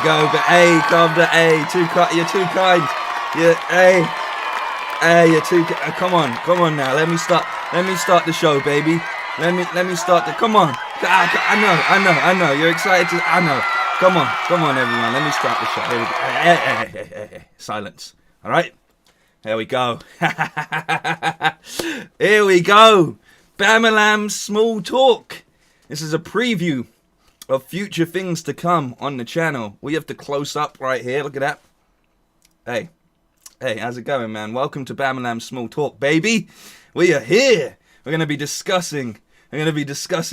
go. But hey, calm down. Hey, you're too kind. You're too. Come on now. Let me start the show, baby. Let me start the. Come on. I know. You're excited to. I know. Come on, everyone. Let me start the show. Here we go. Hey. Silence. All right. There we go. Here we go. Bamalam Small Talk. This is a preview of future things to come on the channel. We have the close up right here. Look at that. Hey, how's it going, man? Welcome to Bamalam Small Talk, baby. We are here. We're going to be discussing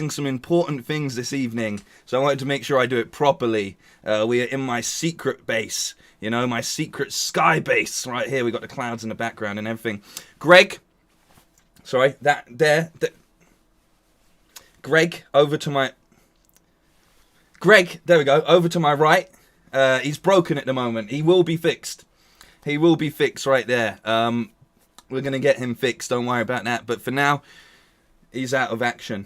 some important things this evening. So I wanted to make sure I do it properly. We are in my secret base. You know, my secret sky base right here. We got the clouds in the background and everything. Greg, there we go. Over to my right. He's broken at the moment. He will be fixed. Right there. We're going to get him fixed. Don't worry about that. But for now, he's out of action.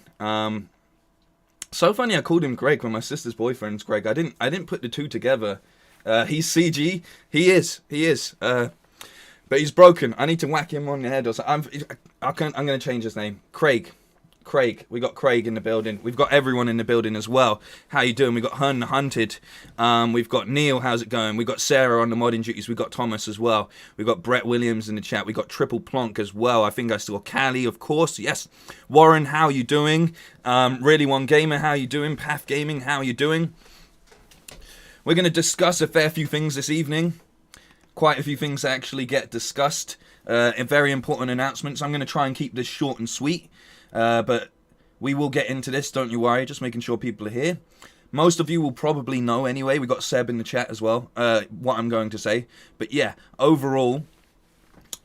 So funny I called him Greg when my sister's boyfriend's Greg. I didn't put the two together. He's CG. He is. But he's broken. I need to whack him on the head or something. I'm going to change his name. Craig. We got Craig in the building. We've got everyone in the building as well. How you doing? We got Hun Hunted. We've got Neil. How's it going? We got Sarah on the modding duties. We got Thomas as well. We got Brett Williams in the chat. We got Triple Plonk as well. I think I saw Callie, of course. Yes. Warren, how you doing? Really One Gamer, how you doing? Path Gaming, how you doing? We're going to discuss a fair few things this evening. Quite a few things that actually get discussed. Very important announcements. I'm going to try and keep this short and sweet. But we will get into this, don't you worry, just making sure people are here. Most of you will probably know anyway, we got Seb in the chat as well, what I'm going to say. But yeah, overall,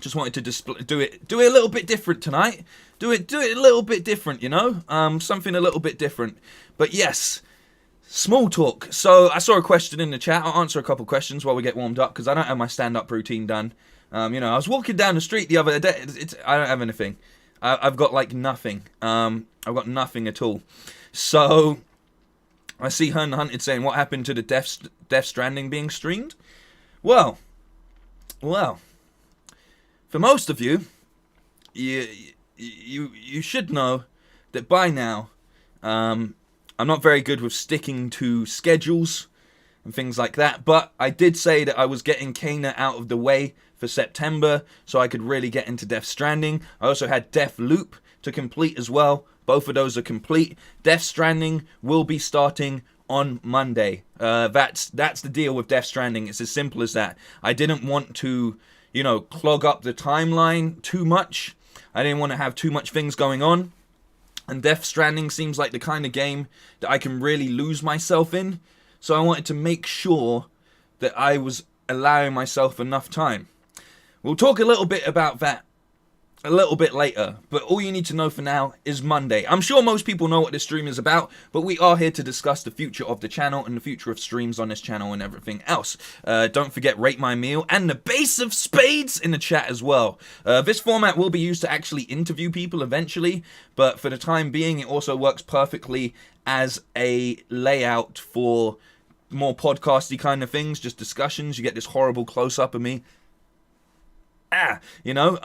just wanted to do it a little bit different tonight. Do it a little bit different, you know, something a little bit different. But yes, small talk. So I saw a question in the chat. I'll answer a couple questions while we get warmed up, because I don't have my stand-up routine done. You know, I was walking down the street the other day, I don't have anything. I've got like nothing. I've got nothing at all. So I see Hun Hunted saying, what happened to the Death Stranding being streamed? Well, for most of you, you should know that by now, I'm not very good with sticking to schedules and things like that. But I did say that I was getting Kana out of the way for September, so I could really get into Death Stranding. I also had Death Loop to complete as well. Both of those are complete. Death Stranding will be starting on Monday. That's the deal with Death Stranding. It's as simple as that. I didn't want to, you know, clog up the timeline too much. I didn't want to have too much things going on. And Death Stranding seems like the kind of game that I can really lose myself in. So I wanted to make sure that I was allowing myself enough time. We'll talk a little bit about that a little bit later, but all you need to know for now is Monday. I'm sure most people know what this stream is about, but we are here to discuss the future of the channel and the future of streams on this channel and everything else. Don't forget Rate My Meal and the Base of Spades in the chat as well. This format will be used to actually interview people eventually, but for the time being, it also works perfectly as a layout for more podcasty kind of things, just discussions. You get this horrible close-up of me. You know,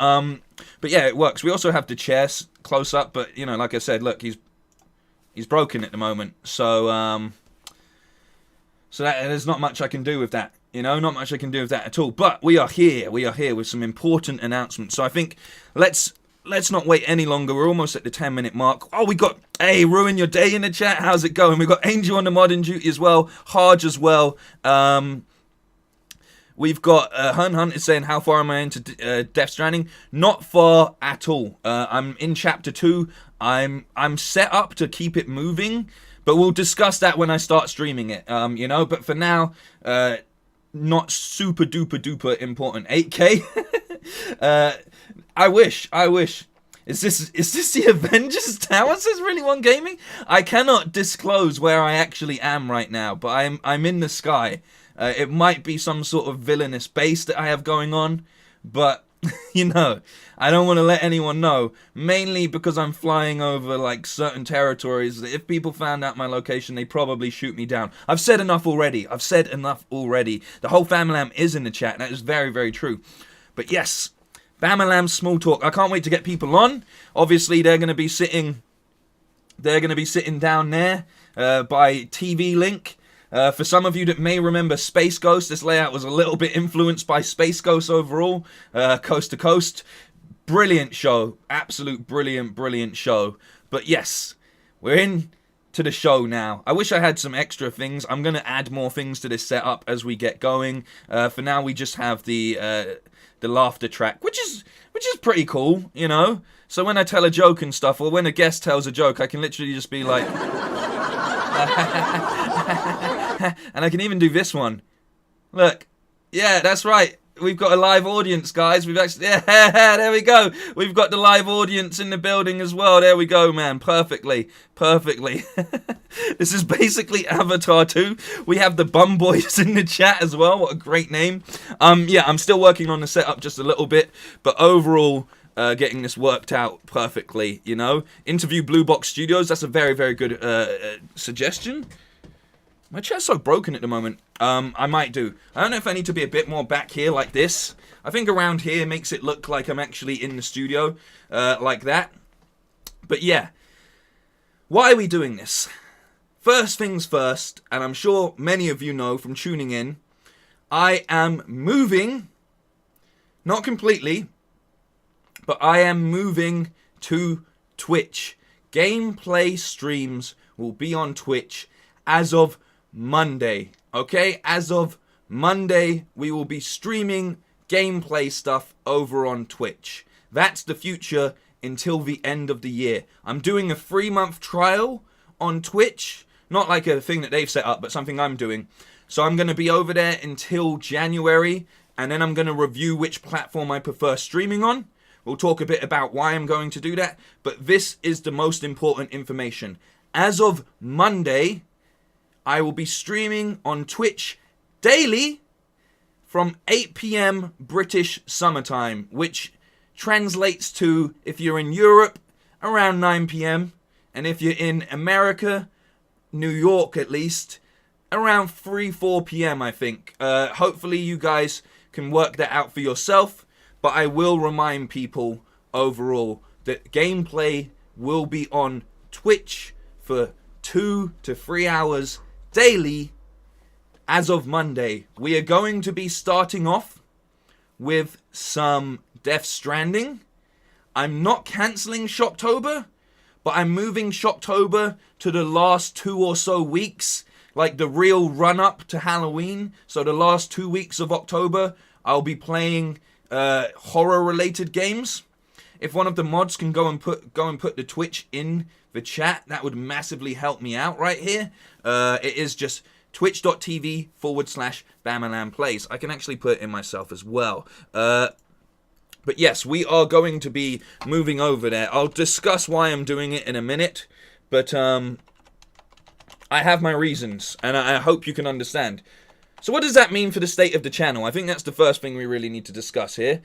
but yeah, it works. We also have the chairs close up, but you know, like I said, look, he's broken at the moment, so that there's not much I can do with that. You know, not much I can do with that at all. But we are here with some important announcements. So I think let's not wait any longer. We're almost at the 10-minute mark. Oh, we got Ruin Your Day in the chat. How's it going? We got Angel on the modding duty as well, Harge as well. We've got Hun is saying, how far am I into Death Stranding? Not far at all. I'm in chapter 2. I'm set up to keep it moving, but we'll discuss that when I start streaming it. You know, but for now, not super duper important. 8K. I wish. Is this the Avengers Tower? Says Really One Gaming. I cannot disclose where I actually am right now, but I'm in the sky. It might be some sort of villainous base that I have going on, but You know, I don't want to let anyone know, mainly because I'm flying over like certain territories. If people found out my location, they probably shoot me down. I've said enough already. The whole Bamalam is in the chat, and that is very, very true. But yes, Bamalam small talk. I can't wait to get people on. Obviously, they're going to be sitting down there by TV link. For some of you that may remember Space Ghost, this layout was a little bit influenced by Space Ghost overall, coast to coast. Brilliant show. Absolute brilliant show. But yes, we're in to the show now. I wish I had some extra things. I'm going to add more things to this setup as we get going. For now, we just have the laughter track, which is pretty cool, you know? So when I tell a joke and stuff, or when a guest tells a joke, I can literally just be like... And I can even do this one. Look. Yeah, that's right. We've got a live audience, guys. We've actually... Yeah, there we go. We've got the live audience in the building as well. There we go, man. Perfectly. This is basically Avatar 2. We have the Bum Boys in the chat as well. What a great name. Yeah, I'm still working on the setup just a little bit. But overall... getting this worked out perfectly, you know. Interview Blue Box Studios. That's a very, very good suggestion. My chair's so broken at the moment. I might do. I don't know if I need to be a bit more back here like this. I think around here makes it look like I'm actually in the studio like that. But yeah. Why are we doing this? First things first, and I'm sure many of you know from tuning in, I am moving, not completely, but I am moving to Twitch. Gameplay streams will be on Twitch as of Monday. Okay? As of Monday, we will be streaming gameplay stuff over on Twitch. That's the future until the end of the year. I'm doing a 3-month trial on Twitch. Not like a thing that they've set up, but something I'm doing. So I'm going to be over there until January, and then I'm going to review which platform I prefer streaming on. We'll talk a bit about why I'm going to do that, but this is the most important information. As of Monday, I will be streaming on Twitch daily from 8 PM British summertime, which translates to, if you're in Europe, around 9 PM, and if you're in America, New York at least, around 4 PM, I think. Hopefully you guys can work that out for yourself. But I will remind people overall that gameplay will be on Twitch for 2 to 3 hours daily as of Monday. We are going to be starting off with some Death Stranding. I'm not cancelling Shocktober, but I'm moving Shocktober to the last 2 or so weeks, like the real run-up to Halloween. So the last 2 weeks of October, I'll be playing... horror-related games. If one of the mods can go and put the Twitch in the chat, that would massively help me out right here. It is just twitch.tv/Bamalam Plays. I can actually put it in myself as well. But yes, we are going to be moving over there. I'll discuss why I'm doing it in a minute, but I have my reasons, and I hope you can understand. So what does that mean for the state of the channel? I think that's the first thing we really need to discuss here.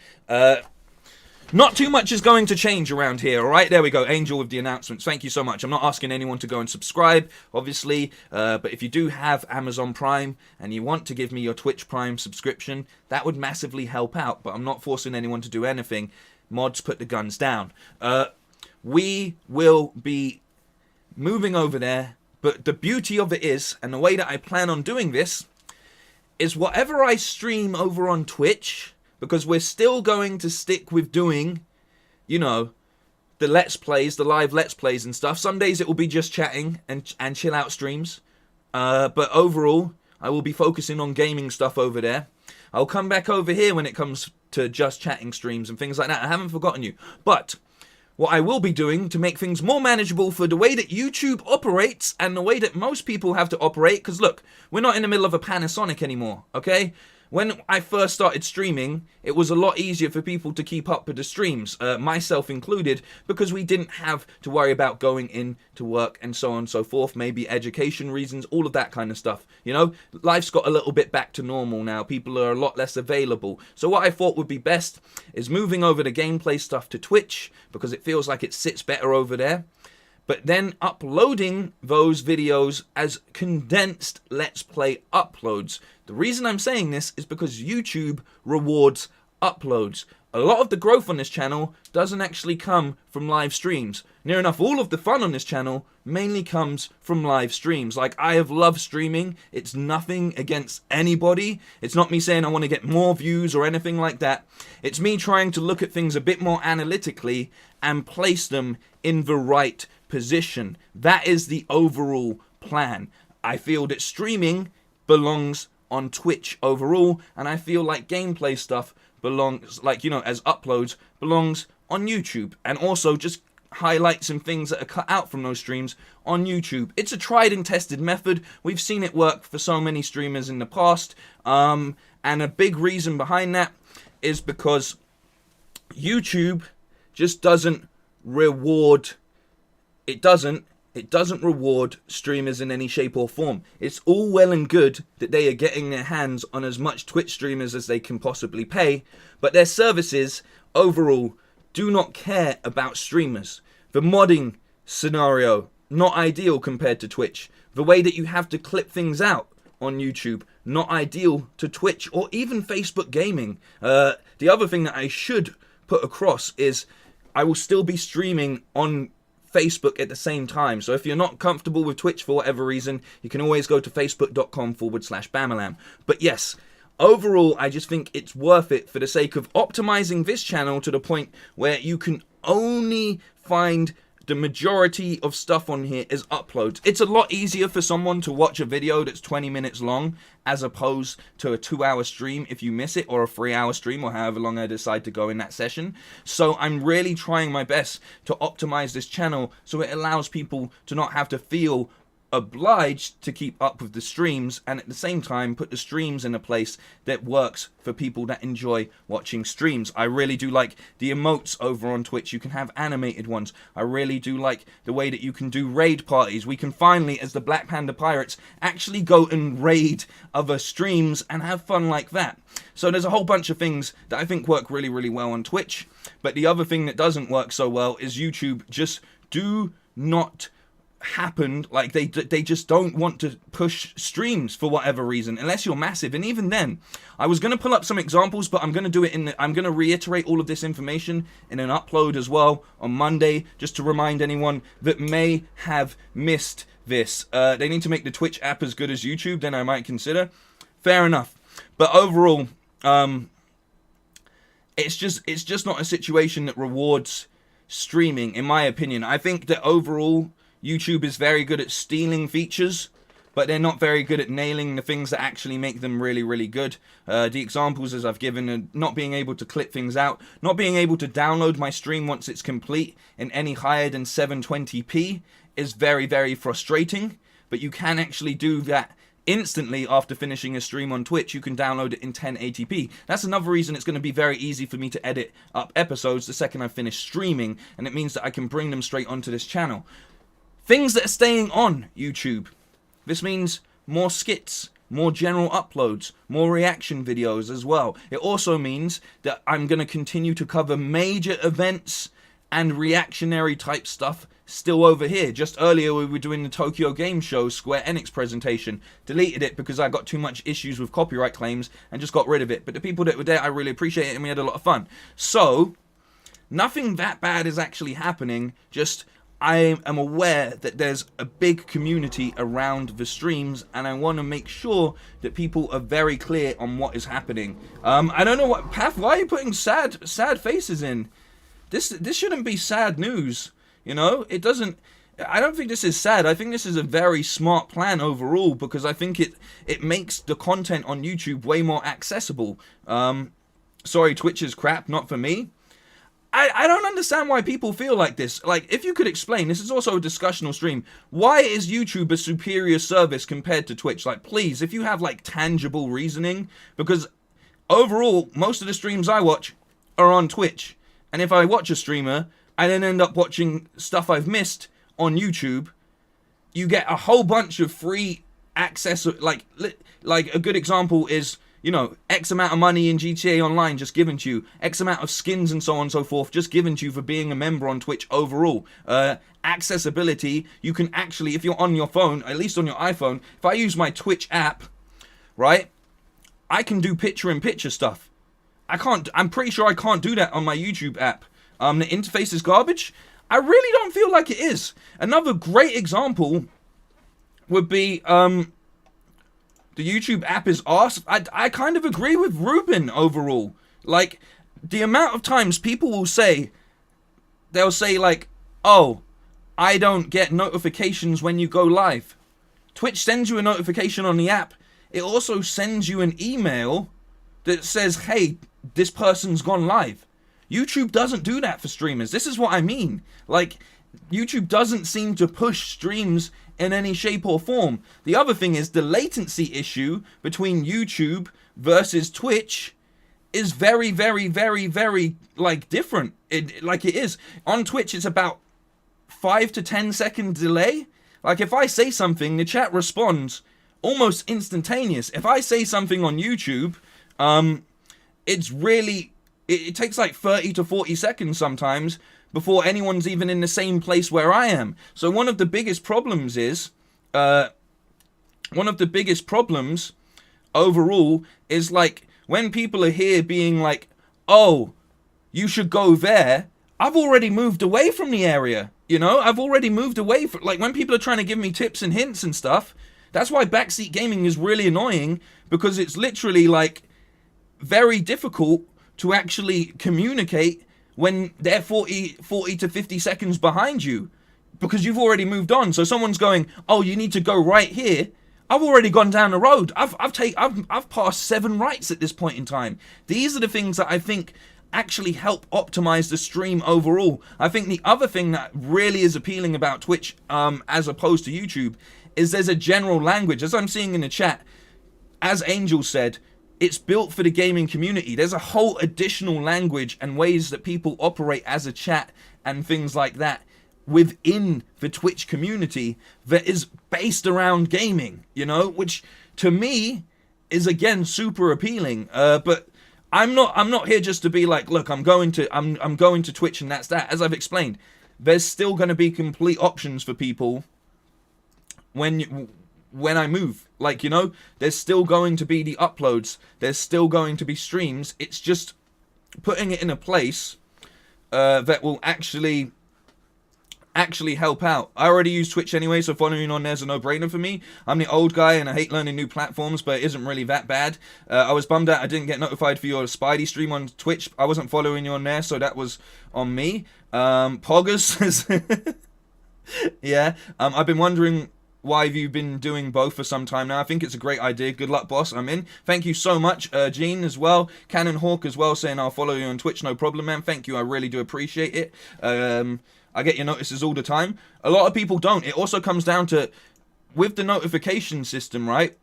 Not too much is going to change around here, alright? There we go, Angel with the announcements. Thank you so much. I'm not asking anyone to go and subscribe, obviously. But if you do have Amazon Prime and you want to give me your Twitch Prime subscription, that would massively help out. But I'm not forcing anyone to do anything. Mods, put the guns down. We will be moving over there. But the beauty of it is, and the way that I plan on doing this, is whatever I stream over on Twitch, because we're still going to stick with doing, you know, the Let's Plays, the live Let's Plays and stuff. Some days it will be just chatting and chill out streams. But overall, I will be focusing on gaming stuff over there. I'll come back over here when it comes to just chatting streams and things like that. I haven't forgotten you. But what I will be doing to make things more manageable for the way that YouTube operates and the way that most people have to operate, because look, we're not in the middle of a Panasonic anymore, okay? When I first started streaming, it was a lot easier for people to keep up with the streams, myself included, because we didn't have to worry about going in to work and so on and so forth, maybe education reasons, all of that kind of stuff. You know, life's got a little bit back to normal now. People are a lot less available. So what I thought would be best is moving over the gameplay stuff to Twitch, because it feels like it sits better over there. But then uploading those videos as condensed Let's Play uploads. The reason I'm saying this is because YouTube rewards uploads. A lot of the growth on this channel doesn't actually come from live streams. Near enough all of the fun on this channel mainly comes from live streams. Like, I have loved streaming. It's nothing against anybody. It's not me saying I want to get more views or anything like that. It's me trying to look at things a bit more analytically and place them in the right position. That is the overall plan. I feel that streaming belongs on Twitch overall, and I feel like gameplay stuff belongs, like, you know, as uploads, belongs on YouTube, and also just highlights and things that are cut out from those streams on YouTube. It's a tried and tested method. We've seen it work for so many streamers in the past, and a big reason behind that is because YouTube just doesn't reward It doesn't reward streamers in any shape or form. It's all well and good that they are getting their hands on as much Twitch streamers as they can possibly pay, but their services overall do not care about streamers. The modding scenario, not ideal compared to Twitch. The way that you have to clip things out on YouTube, not ideal to Twitch or even Facebook gaming. The other thing that I should put across is I will still be streaming on Facebook at the same time. So if you're not comfortable with Twitch for whatever reason, you can always go to facebook.com/Bamalam. But yes, overall, I just think it's worth it for the sake of optimizing this channel to the point where you can only find the majority of stuff on here is uploads. It's a lot easier for someone to watch a video that's 20 minutes long as opposed to a 2-hour stream if you miss it, or a 3-hour stream, or however long I decide to go in that session. So I'm really trying my best to optimize this channel so it allows people to not have to feel obliged to keep up with the streams, and at the same time put the streams in a place that works for people that enjoy watching streams. I really do like the emotes over on Twitch. You can have animated ones. I really do like the way that you can do raid parties. We can finally, as the Black Panda Pirates, actually go and raid other streams and have fun like that. So there's a whole bunch of things that I think work really, really well on Twitch. But the other thing that doesn't work so well is YouTube just do not happened. Like, they just don't want to push streams for whatever reason, unless you're massive. And even then, I was going to pull up some examples, but I'm going to do it I'm going to reiterate all of this information in an upload as well on Monday, just to remind anyone that may have missed this. They need to make the Twitch app as good as YouTube, then I might consider. Fair enough. But overall, it's just not a situation that rewards streaming, in my opinion. I think that overall, YouTube is very good at stealing features, but they're not very good at nailing the things that actually make them really, really good. The examples, as I've given, are not being able to clip things out, not being able to download my stream once it's complete in any higher than 720p is very, very frustrating, but you can actually do that instantly after finishing a stream on Twitch. You can download it in 1080p. That's another reason it's going to be very easy for me to edit up episodes the second I finish streaming, and it means that I can bring them straight onto this channel. Things that are staying on YouTube. This means more skits, more general uploads, more reaction videos as well. It also means that I'm going to continue to cover major events and reactionary type stuff still over here. Just earlier we were doing the Tokyo Game Show Square Enix presentation. Deleted it because I got too much issues with copyright claims and just got rid of it. But the people that were there, I really appreciate it, and we had a lot of fun. So, nothing that bad is actually happening, just I am aware that there's a big community around the streams, and I want to make sure that people are very clear on what is happening. I don't know what, Path, why are you putting sad faces in? This shouldn't be sad news, you know? It doesn't, I don't think this is sad. I think this is a very smart plan overall, because I think it makes the content on YouTube way more accessible. Sorry, Twitch is crap, not for me. I don't understand why people feel like this. Like, if you could explain, this is also a discussional stream. Why is YouTube a superior service compared to Twitch? Like, please, if you have, like, tangible reasoning, because overall, most of the streams I watch are on Twitch. And if I watch a streamer, I then end up watching stuff I've missed on YouTube. You get a whole bunch of free access. Like a good example is, you know, X amount of money in GTA Online just given to you. X amount of skins and so on and so forth just given to you for being a member on Twitch overall. Accessibility, you can actually, if you're on your phone, at least on your iPhone, if I use my Twitch app, right, I can do picture-in-picture stuff. I'm pretty sure I can't do that on my YouTube app. The interface is garbage. I really don't feel like it is. Another great example would be, the YouTube app is awesome. I kind of agree with Ruben overall. Like, the amount of times people will say, they'll say like, oh, I don't get notifications when you go live. Twitch sends you a notification on the app. It also sends you an email that says, hey, this person's gone live. YouTube doesn't do that for streamers. This is what I mean. Like, YouTube doesn't seem to push streams in any shape or form. The other thing is the latency issue between YouTube versus Twitch is very, very, very, very, like, different. It is. On Twitch, it's about 5 to 10 second delay. Like, if I say something, the chat responds almost instantaneous. If I say something on YouTube, it's really, it takes like 30 to 40 seconds sometimes before anyone's even in the same place where I am. So one of the biggest problems is, overall is like, when people are here being like, oh, you should go there, I've already moved away from the area, you know? I've already moved away from, like, when people are trying to give me tips and hints and stuff, that's why backseat gaming is really annoying, because it's literally, like, very difficult to actually communicate when they're 40 to 50 seconds behind you, because you've already moved on. So someone's going, oh, you need to go right here. I've already gone down the road. I've passed 7 rights at this point in time. These are the things that I think actually help optimize the stream overall. I think the other thing that really is appealing about Twitch, as opposed to YouTube, is there's a general language. As I'm seeing in the chat, as Angel said, it's built for the gaming community. There's a whole additional language and ways that people operate as a chat and things like that within the Twitch community that is based around gaming, you know, which to me is again super appealing. But I'm not here just to be like, look, I'm going to Twitch and that's that. As I've explained, there's still going to be complete options for people when I move. Like, you know, there's still going to be the uploads, there's still going to be streams. It's just putting it in a place that will actually help out. I already use Twitch anyway, so following on there's a no-brainer for me. I'm the old guy and I hate learning new platforms, but it isn't really that bad. I was bummed out I didn't get notified for your Spidey stream on Twitch. I wasn't following you on there, so that was on me. Poggers says, yeah, I've been wondering why have you been doing both for some time now. I think it's a great idea. Good luck, boss. I'm in. Thank you so much. Gene as well. Cannon Hawk as well saying I'll follow you on Twitch. No problem, man. Thank you. I really do appreciate it. I get your notices all the time. A lot of people don't. It also comes down to, with the notification system, right?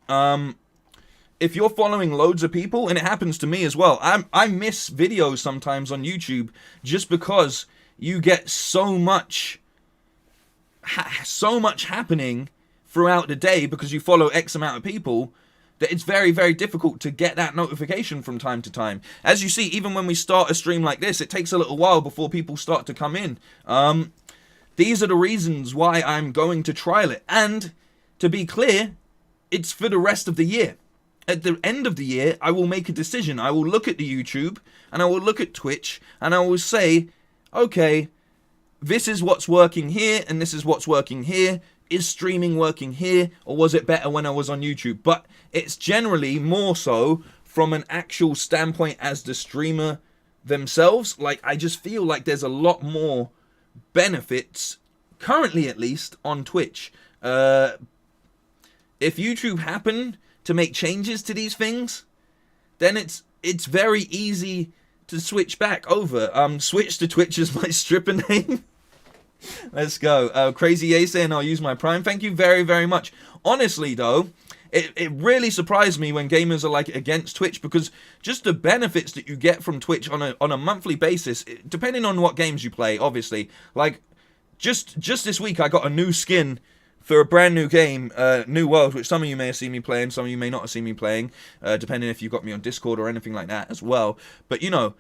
If you're following loads of people, and it happens to me as well, I miss videos sometimes on YouTube just because you get so much happening throughout the day because you follow X amount of people, that it's very, very difficult to get that notification from time to time. As you see, even when we start a stream like this, it takes a little while before people start to come in. These are the reasons why I'm going to trial it. And to be clear, it's for the rest of the year. At the end of the year, I will make a decision. I will look at the YouTube and I will look at Twitch and I will say, okay, this is what's working here and this is what's working here. Is streaming working here, or was it better when I was on YouTube? But it's generally more so from an actual standpoint as the streamer themselves. Like, I just feel like there's a lot more benefits, currently at least, on Twitch. If YouTube happen to make changes to these things, then it's very easy to switch back over. Switch to Twitch is my stripper name. Let's go. Crazy A saying I'll use my Prime. Thank you very, very much. Honestly, though, It really surprised me when gamers are like against Twitch, because just the benefits that you get from Twitch on a monthly basis, depending on what games you play, obviously. Like, just this week I got a new skin for a brand new game, New World, which some of you may have seen me playing, some of you may not have seen me playing, depending if you've got me on Discord or anything like that as well. But, you know,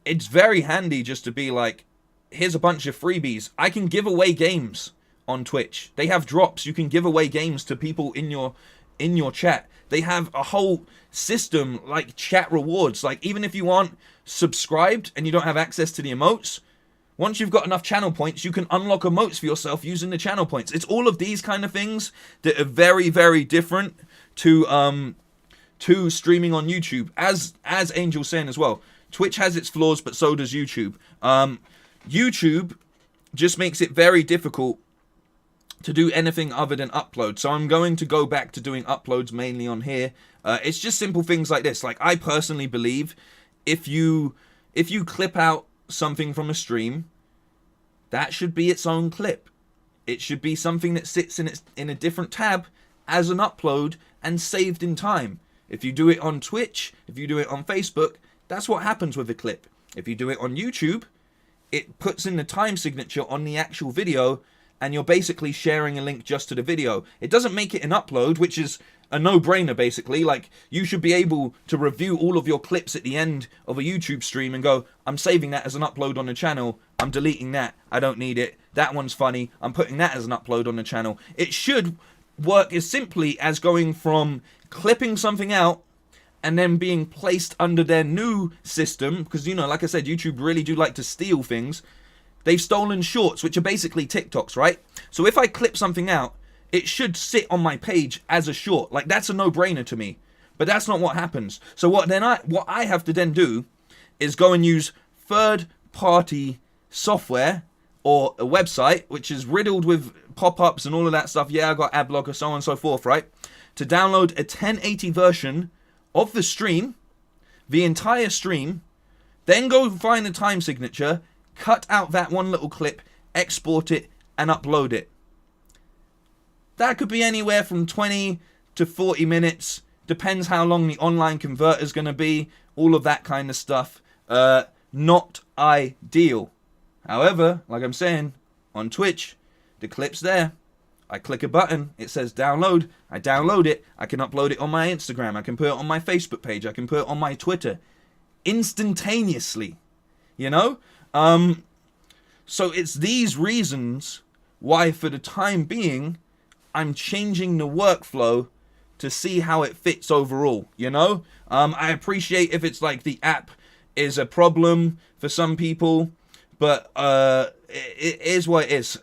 it's very handy just to be like, here's a bunch of freebies. I can give away games on Twitch. They have drops. You can give away games to people in your chat. They have a whole system like chat rewards. Like, even if you aren't subscribed and you don't have access to the emotes, once you've got enough channel points, you can unlock emotes for yourself using the channel points. It's all of these kind of things that are very, very different to streaming on YouTube. As Angel's saying as well, Twitch has its flaws, but so does YouTube. YouTube just makes it very difficult to do anything other than upload. So I'm going to go back to doing uploads mainly on here. It's just simple things like this. Like, I personally believe if you clip out something from a stream, that should be its own clip. It should be something that sits in a different tab as an upload and saved in time. If you do it on Twitch, if you do it on Facebook, that's what happens with a clip. If you do it on YouTube, it puts in the time signature on the actual video, and you're basically sharing a link just to the video. It doesn't make it an upload, which is a no-brainer, basically. Like, you should be able to review all of your clips at the end of a YouTube stream and go, I'm saving that as an upload on the channel, I'm deleting that, I don't need it, that one's funny, I'm putting that as an upload on the channel. It should work as simply as going from clipping something out and then being placed under their new system, because, you know, like I said, YouTube really do like to steal things. They've stolen shorts, which are basically TikToks, right? So if I clip something out, it should sit on my page as a short. Like, that's a no-brainer to me. But that's not what happens. So what I have to then do is go and use third-party software or a website, which is riddled with pop-ups and all of that stuff. Yeah, I got ad blocker, so on and so forth, right? To download a 1080 version of the stream, the entire stream, then go find the time signature, cut out that one little clip, export it, and upload it. That could be anywhere from 20 to 40 minutes. Depends how long the online converter is going to be. All of that kind of stuff. Not ideal. However, like I'm saying, on Twitch, the clip's there. I click a button, it says download. I download it. I can upload it on my Instagram. I can put it on my Facebook page. I can put it on my Twitter. Instantaneously. You know? So it's these reasons why, for the time being, I'm changing the workflow to see how it fits overall, you know? I appreciate if it's like the app is a problem for some people, but it is what it is.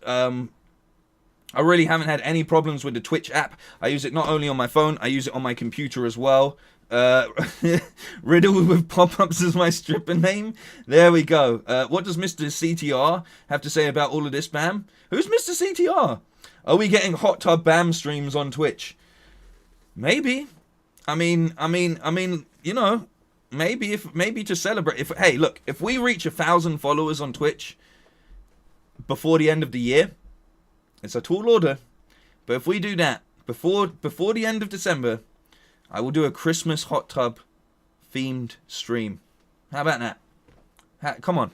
I really haven't had any problems with the Twitch app. I use it not only on my phone, I use it on my computer as well. Riddle with pop-ups is my stripper name. There we go. What does Mr. CTR have to say about all of this, Bam? Who's Mr. CTR? Are we getting hot tub Bam streams on Twitch? Maybe. I mean, you know, maybe to celebrate. Hey, look, if we reach 1,000 followers on Twitch before the end of the year, it's a tall order. But if we do that before the end of December, I will do a Christmas hot tub themed stream. How about that? Come on.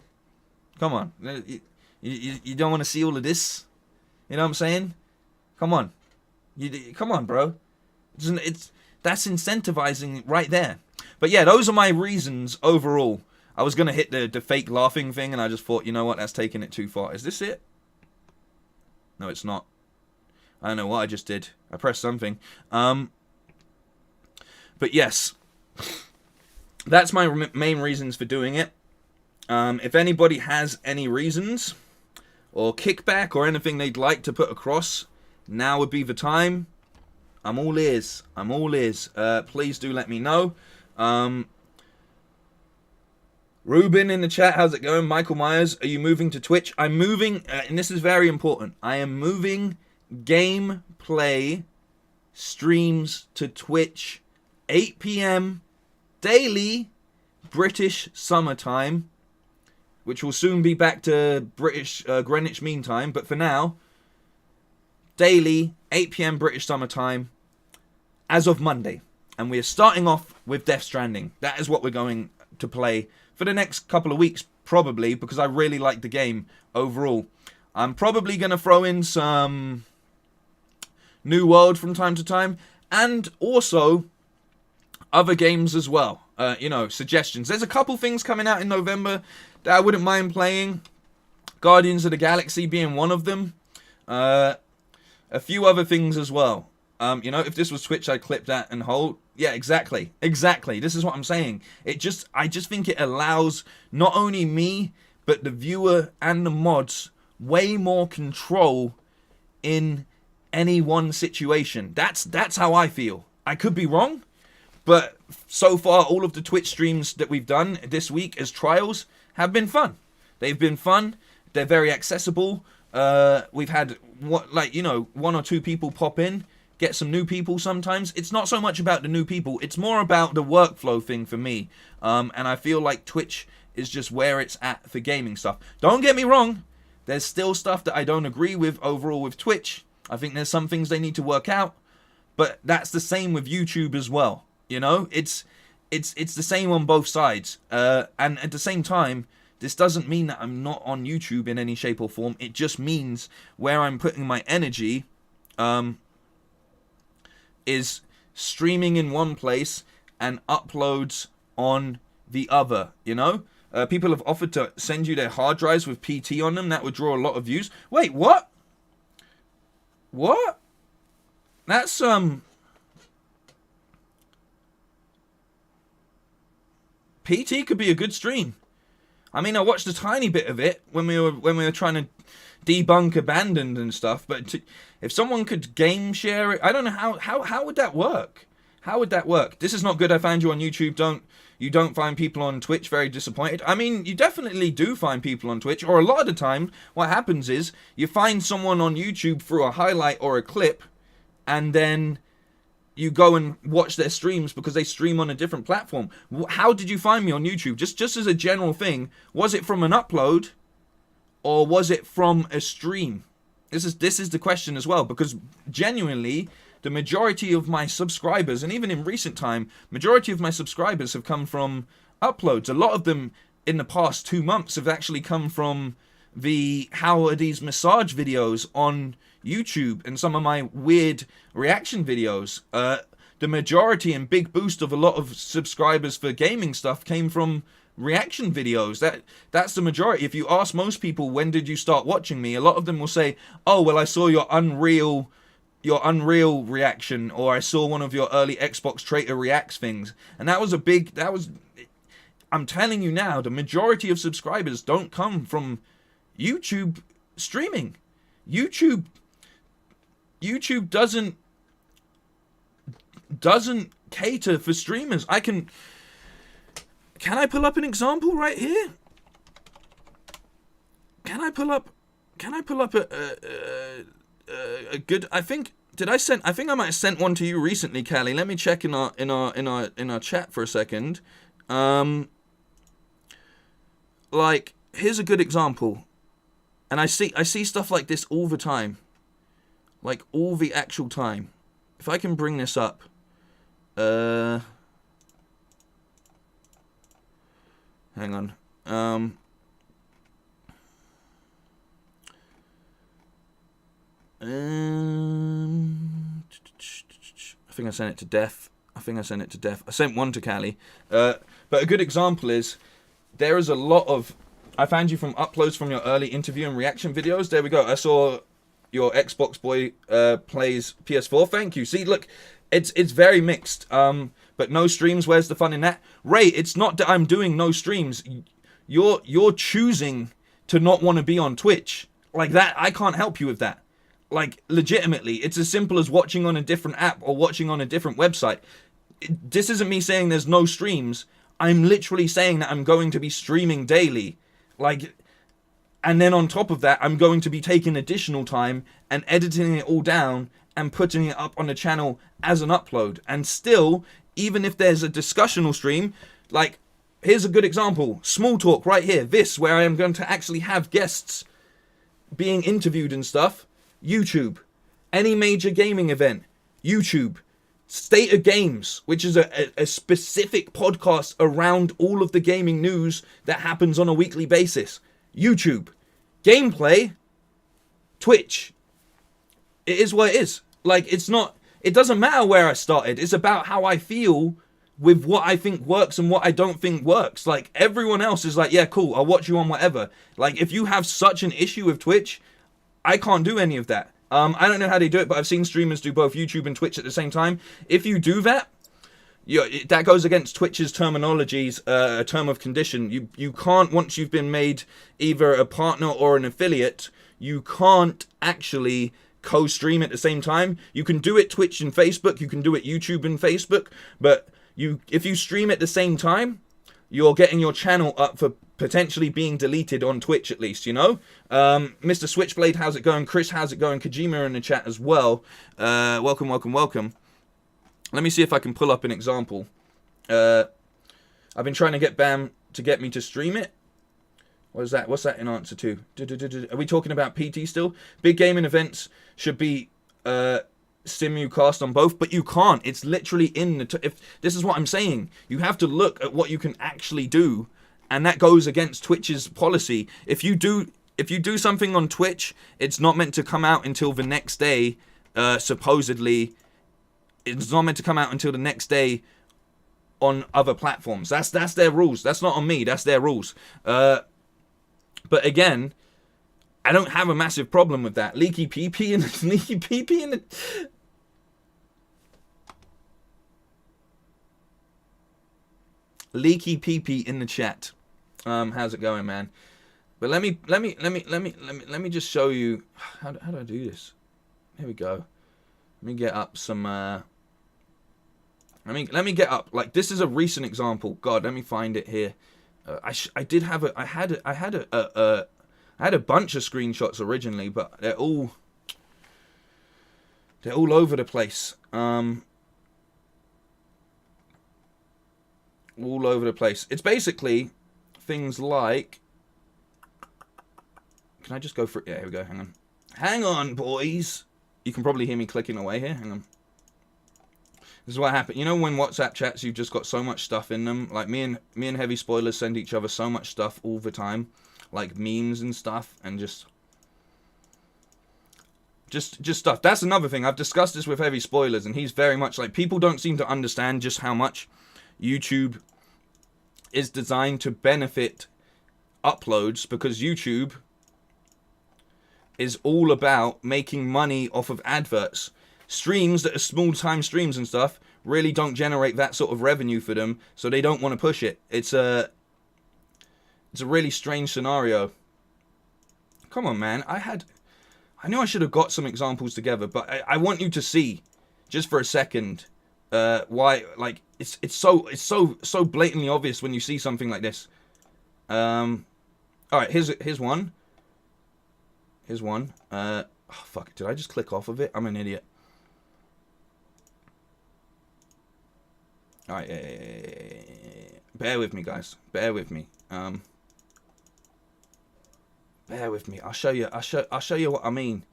You don't want to see all of this? You know what I'm saying? Come on. Come on, bro. That's incentivizing right there. But yeah, those are my reasons overall. I was going to hit the fake laughing thing, and I just thought, you know what, that's taking it too far. Is this it? No, it's not. I don't know what I just did. I pressed something. But yes, that's my main reasons for doing it. If anybody has any reasons or kickback or anything they'd like to put across, now would be the time. I'm all ears. Please do let me know. Ruben in the chat, how's it going? Michael Myers, are you moving to Twitch? I'm moving, and this is very important. I am moving gameplay streams to Twitch, 8 p.m. daily British summertime, which will soon be back to British Greenwich Mean Time. But for now, daily 8 p.m. British summertime. as of Monday. And we're starting off with Death Stranding. That is what we're going to play for the next couple of weeks, probably, because I really like the game overall. I'm probably going to throw in some New World from time to time, and also other games as well. Suggestions. There's a couple things coming out in November that I wouldn't mind playing. Guardians of the Galaxy being one of them. A few other things as well. If this was Twitch, I'd clip that and hold. Yeah, exactly. This is what I'm saying. I just think it allows not only me, but the viewer and the mods way more control in any one situation. That's how I feel. I could be wrong, but so far all of the Twitch streams that we've done this week as trials have been fun. They've been fun. They're very accessible. We've had one or two people pop in, get some new people sometimes. It's not so much about the new people, it's more about the workflow thing for me. And I feel like Twitch is just where it's at for gaming stuff. Don't get me wrong, there's still stuff that I don't agree with overall with Twitch. I think there's some things they need to work out, but that's the same with YouTube as well. It's the same on both sides. And at the same time, this doesn't mean that I'm not on YouTube in any shape or form. It just means where I'm putting my energy is streaming in one place and uploads on the other, People have offered to send you their hard drives with PT on them. That would draw a lot of views. Wait, what? What? That's, PT could be a good stream. I mean, I watched a tiny bit of it when we were trying to debunk Abandoned and stuff, but if someone could game share it, I don't know how would that work? How would that work? This is not good. I found you on YouTube. You don't find people on Twitch. Very disappointed. I mean, you definitely do find people on Twitch, or a lot of the time what happens is you find someone on YouTube through a highlight or a clip, and then you go and watch their streams because they stream on a different platform. How did you find me on YouTube? Just as a general thing, was it from an upload or was it from a stream? This is the question as well, because genuinely the majority of my subscribers, and even in recent time, majority of my subscribers have come from uploads. A lot of them in the past 2 months have actually come from the how are these massage videos on YouTube and some of my weird reaction videos. The majority and big boost of a lot of subscribers for gaming stuff came from reaction videos. That's the majority. If you ask most people, when did you start watching me? A lot of them will say, oh, well, I saw your Unreal reaction, or I saw one of your early Xbox Traitor Reacts things. And I'm telling you now, the majority of subscribers don't come from YouTube streaming. YouTube doesn't cater for streamers. Can I pull up an example right here? Can I pull up a good? I think I might have sent one to you recently, Callie. Let me check in our chat for a second. Here's a good example, and I see stuff like this all the time, like all the actual time. If I can bring this up, hang on. I think I sent it to Def. I sent one to Callie. But a good example is, there is a lot of... I found you from uploads from your early interview and reaction videos. There we go. I saw your Xbox boy plays PS4. Thank you. See, look, it's very mixed. But no streams, where's the fun in that? Ray, it's not that I'm doing no streams. You're choosing to not want to be on Twitch. Like that, I can't help you with that. Like, legitimately, it's as simple as watching on a different app or watching on a different website. This isn't me saying there's no streams. I'm literally saying that I'm going to be streaming daily. Like, and then on top of that, I'm going to be taking additional time and editing it all down and putting it up on the channel as an upload. And still, even if there's a discussional stream, like, here's a good example. Small Talk right here. This, where I am going to actually have guests being interviewed and stuff. YouTube. Any major gaming event. YouTube. State of Games, which is a specific podcast around all of the gaming news that happens on a weekly basis. YouTube. Gameplay. Twitch. It is what it is. Like, it doesn't matter where I started. It's about how I feel with what I think works and what I don't think works. Like, everyone else is like, yeah, cool, I'll watch you on whatever. Like, if you have such an issue with Twitch, I can't do any of that. I don't know how they do it, but I've seen streamers do both YouTube and Twitch at the same time. If you do that, that goes against Twitch's terminologies, a term of condition. You can't, once you've been made either a partner or an affiliate, you can't actually co-stream at the same time. You can do it Twitch and Facebook, you can do it YouTube and Facebook, but if you stream at the same time, you're getting your channel up for potentially being deleted on Twitch, at least, you know? Mr. Switchblade, how's it going? Chris, how's it going? Kojima in the chat as well. Welcome, welcome, welcome. Let me see if I can pull up an example. I've been trying to get Bam to get me to stream it. What is that? What's that in answer to? Are we talking about PT still? Big gaming events should be simulcast on both, but you can't. It's literally in the... if this is what I'm saying. You have to look at what you can actually do, and that goes against Twitch's policy. If you do something on Twitch, it's not meant to come out until the next day, supposedly. It's not meant to come out until the next day on other platforms. That's their rules. That's not on me. That's their rules. But again, I don't have a massive problem with that. Leaky PP and leaky PP and leaky PP in the chat. How's it going, man? But let me just show you how do I do this. Here we go. Let me get up some. Let me get up. Like, this is a recent example. God, let me find it here. I had a bunch of screenshots originally, but they're all over the place. All over the place. It's basically things like. Can I just go for it? Yeah, here we go. Hang on. Hang on, boys. You can probably hear me clicking away here. Hang on. This is what happened. You know when WhatsApp chats, you've just got so much stuff in them. Like me and Heavy Spoilers send each other so much stuff all the time, like memes and stuff, and just stuff. That's another thing. I've discussed this with Heavy Spoilers, and he's very much like, people don't seem to understand just how much YouTube is designed to benefit uploads, because YouTube is all about making money off of adverts. Streams that are small time streams and stuff really don't generate that sort of revenue for them, so they don't want to push it. It's a really strange scenario. Come on, man. I knew I should have got some examples together, but I want you to see, just for a second, why, like, it's so blatantly obvious when you see something like this. All right, here's one. Here's one. Oh, fuck, did I just click off of it? I'm an idiot. All right, yeah. Bear with me, guys. Bear with me. Bear with me. I'll show you what I mean.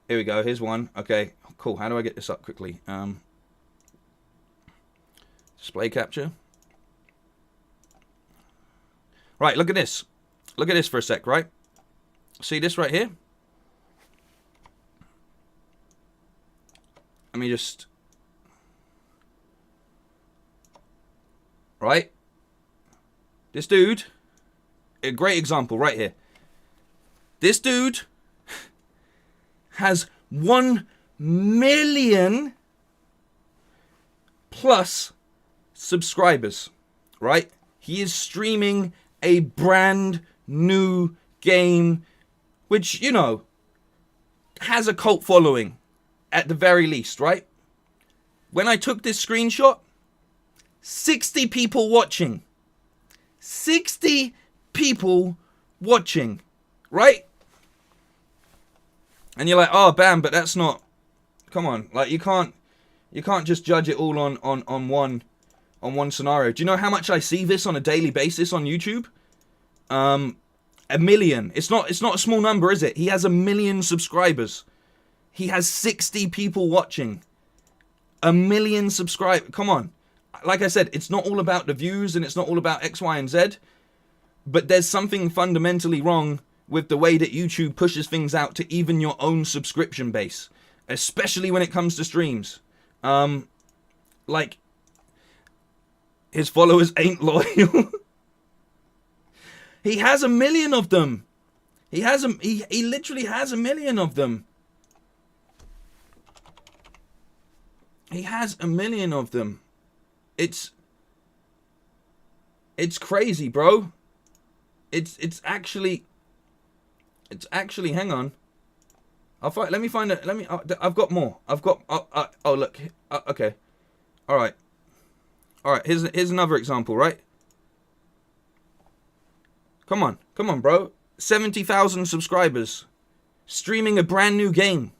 Here we go. Here's one. Okay, cool. How do I get this up quickly? Display capture. Right, look at this. Look at this for a sec, right? See this right here? Let me just... Right? This dude... A great example right here. This dude has 1 million plus subscribers, right? He is streaming a brand new game, which, you know, has a cult following at the very least, right? When I took this screenshot, 60 people watching. 60 people watching, right? And you're like, oh, Bam, but that's not... Come on, like, you can't just judge it all on one scenario. Do you know how much I see this on a daily basis on YouTube? 1 million. It's not a small number, is it? He has 1 million subscribers. He has 60 people watching. 1 million subscribers. Come on. Like I said, it's not all about the views and it's not all about X, Y, and Z. But there's something fundamentally wrong with the way that YouTube pushes things out to even your own subscription base. Especially when it comes to streams. Like, his followers ain't loyal. He has 1 million of them. He literally has 1 million of them. He has 1 million of them. It's crazy, bro. It's actually hang on. Let me find it. I've got more. I've got oh look. Okay. All right. Here's another example, right? Come on, bro. 70,000 subscribers, streaming a brand new game.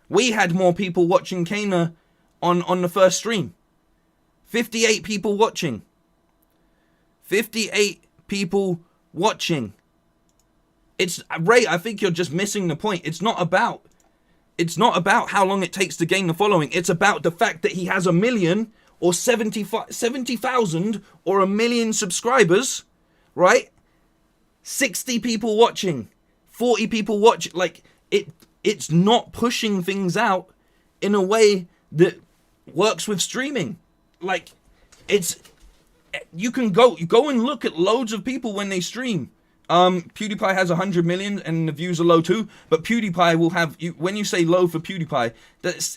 We had more people watching Kana on the first stream. 58 people watching. 58 people watching. It's Ray, I think you're just missing the point. It's not about how long it takes to gain the following. It's about the fact that he has 1 million or 70,000 or 1 million subscribers, right? 60 people watching, 40 people watching. Like, it's not pushing things out in a way that works with streaming. Like, you go and look at loads of people when they stream. PewDiePie has 100 million and the views are low too, but PewDiePie will have, when you say low for PewDiePie,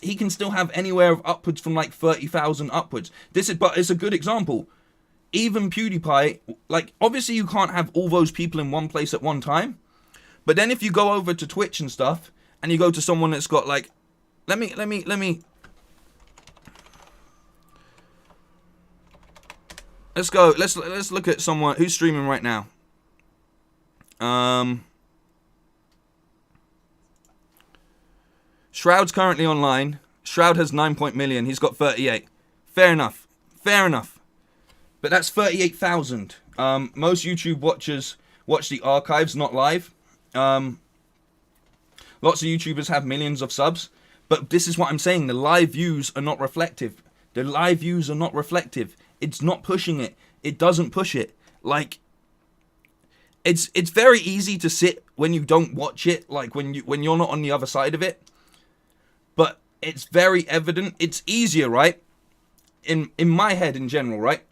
he can still have anywhere of upwards from like 30,000 upwards. But it's a good example. Even PewDiePie, like, obviously you can't have all those people in one place at one time, but then if you go over to Twitch and stuff, and you go to someone that's got like, let me let's go, let's look at someone who's streaming right now. Shroud's currently online. Shroud has 9 million. He's got 38. Fair enough. But that's 38,000. Most YouTube watchers watch the archives, not live. Lots of YouTubers have millions of subs. But this is what I'm saying. The live views are not reflective. It's not pushing it. It doesn't push it. Like, it's very easy to sit when you don't watch it. Like, when you're not on the other side of it. But it's very evident. It's easier, right? In my head in general, right?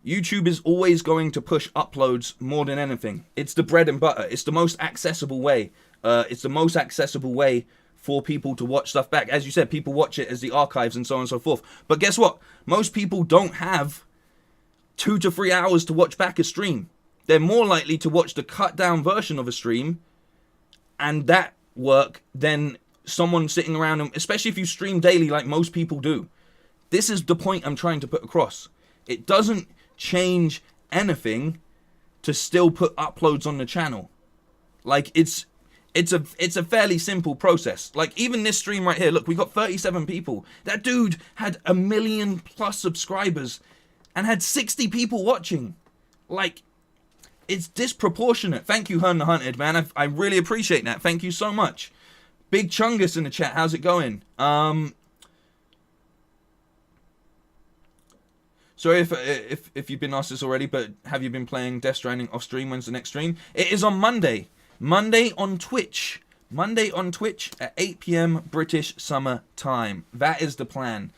YouTube is always going to push uploads more than anything. It's the bread and butter. It's the most accessible way. It's the most accessible way for people to watch stuff back. As you said, people watch it as the archives and so on and so forth. But guess what? Most people don't have 2 to 3 hours to watch back a stream. They're more likely to watch the cut down version of a stream and that work than someone sitting around, and especially if you stream daily like most people do. This is the point I'm trying to put across. It doesn't change anything to still put uploads on the channel. Like, it's a fairly simple process. Like, even this stream right here, look, we got 37 people. That dude had 1 million plus subscribers and had 60 people watching. Like, it's disproportionate. Thank you, Hun the Hunted, man. I really appreciate that. Thank you so much. Big Chungus in the chat. How's it going? Sorry if you've been asked this already, but have you been playing Death Stranding off stream? When's the next stream? It is on Monday. Monday on Twitch. Monday on Twitch at 8 p.m. British Summer Time. That is the plan,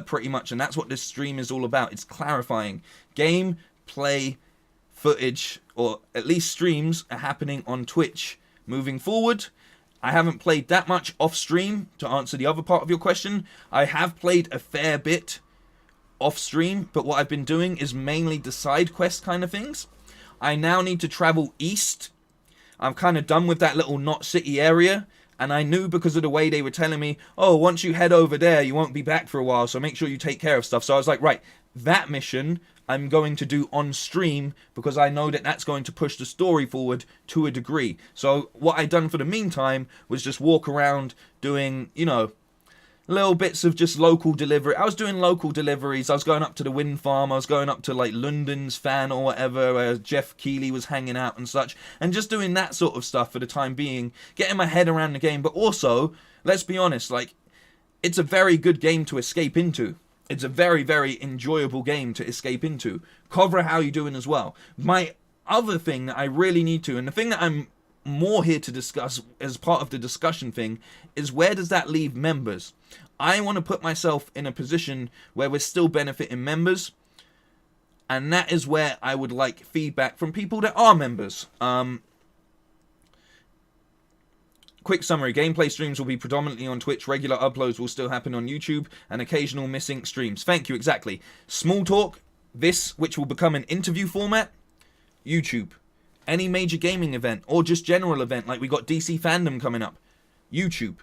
pretty much. And that's what this stream is all about. It's clarifying. Gameplay footage, or at least streams, are happening on Twitch. Moving forward, I haven't played that much off stream. To answer the other part of your question, I have played a fair bit off stream, but what I've been doing is mainly the side quest kind of things. I now need to travel east. I'm kind of done with that little Knot City area, and I knew because of the way they were telling me, oh, once you head over there, you won't be back for a while, so make sure you take care of stuff. So I was like, right, that mission I'm going to do on stream because I know that that's going to push the story forward to a degree. So what I done for the meantime was just walk around doing, you know, little bits of just local delivery. I was doing local deliveries. I was going up to the wind farm. I was going up to like London's fan or whatever, where Jeff Keighley was hanging out and such, and just doing that sort of stuff for the time being, getting my head around the game. But also, let's be honest, like, it's a very good game to escape into. It's a very, very enjoyable game to escape into. Cobra, how you doing as well? My other thing that I really need to, and the thing that I'm more here to discuss as part of the discussion thing, is where does that leave members? I want to put myself in a position where we're still benefiting members, and that is where I would like feedback from people that are members. Quick summary: gameplay streams will be predominantly on Twitch, regular uploads will still happen on YouTube, and occasional missing streams. Thank you, exactly. Small talk, this, which will become an interview format, YouTube. Any major gaming event, or just general event, like we got DC Fandom coming up, YouTube.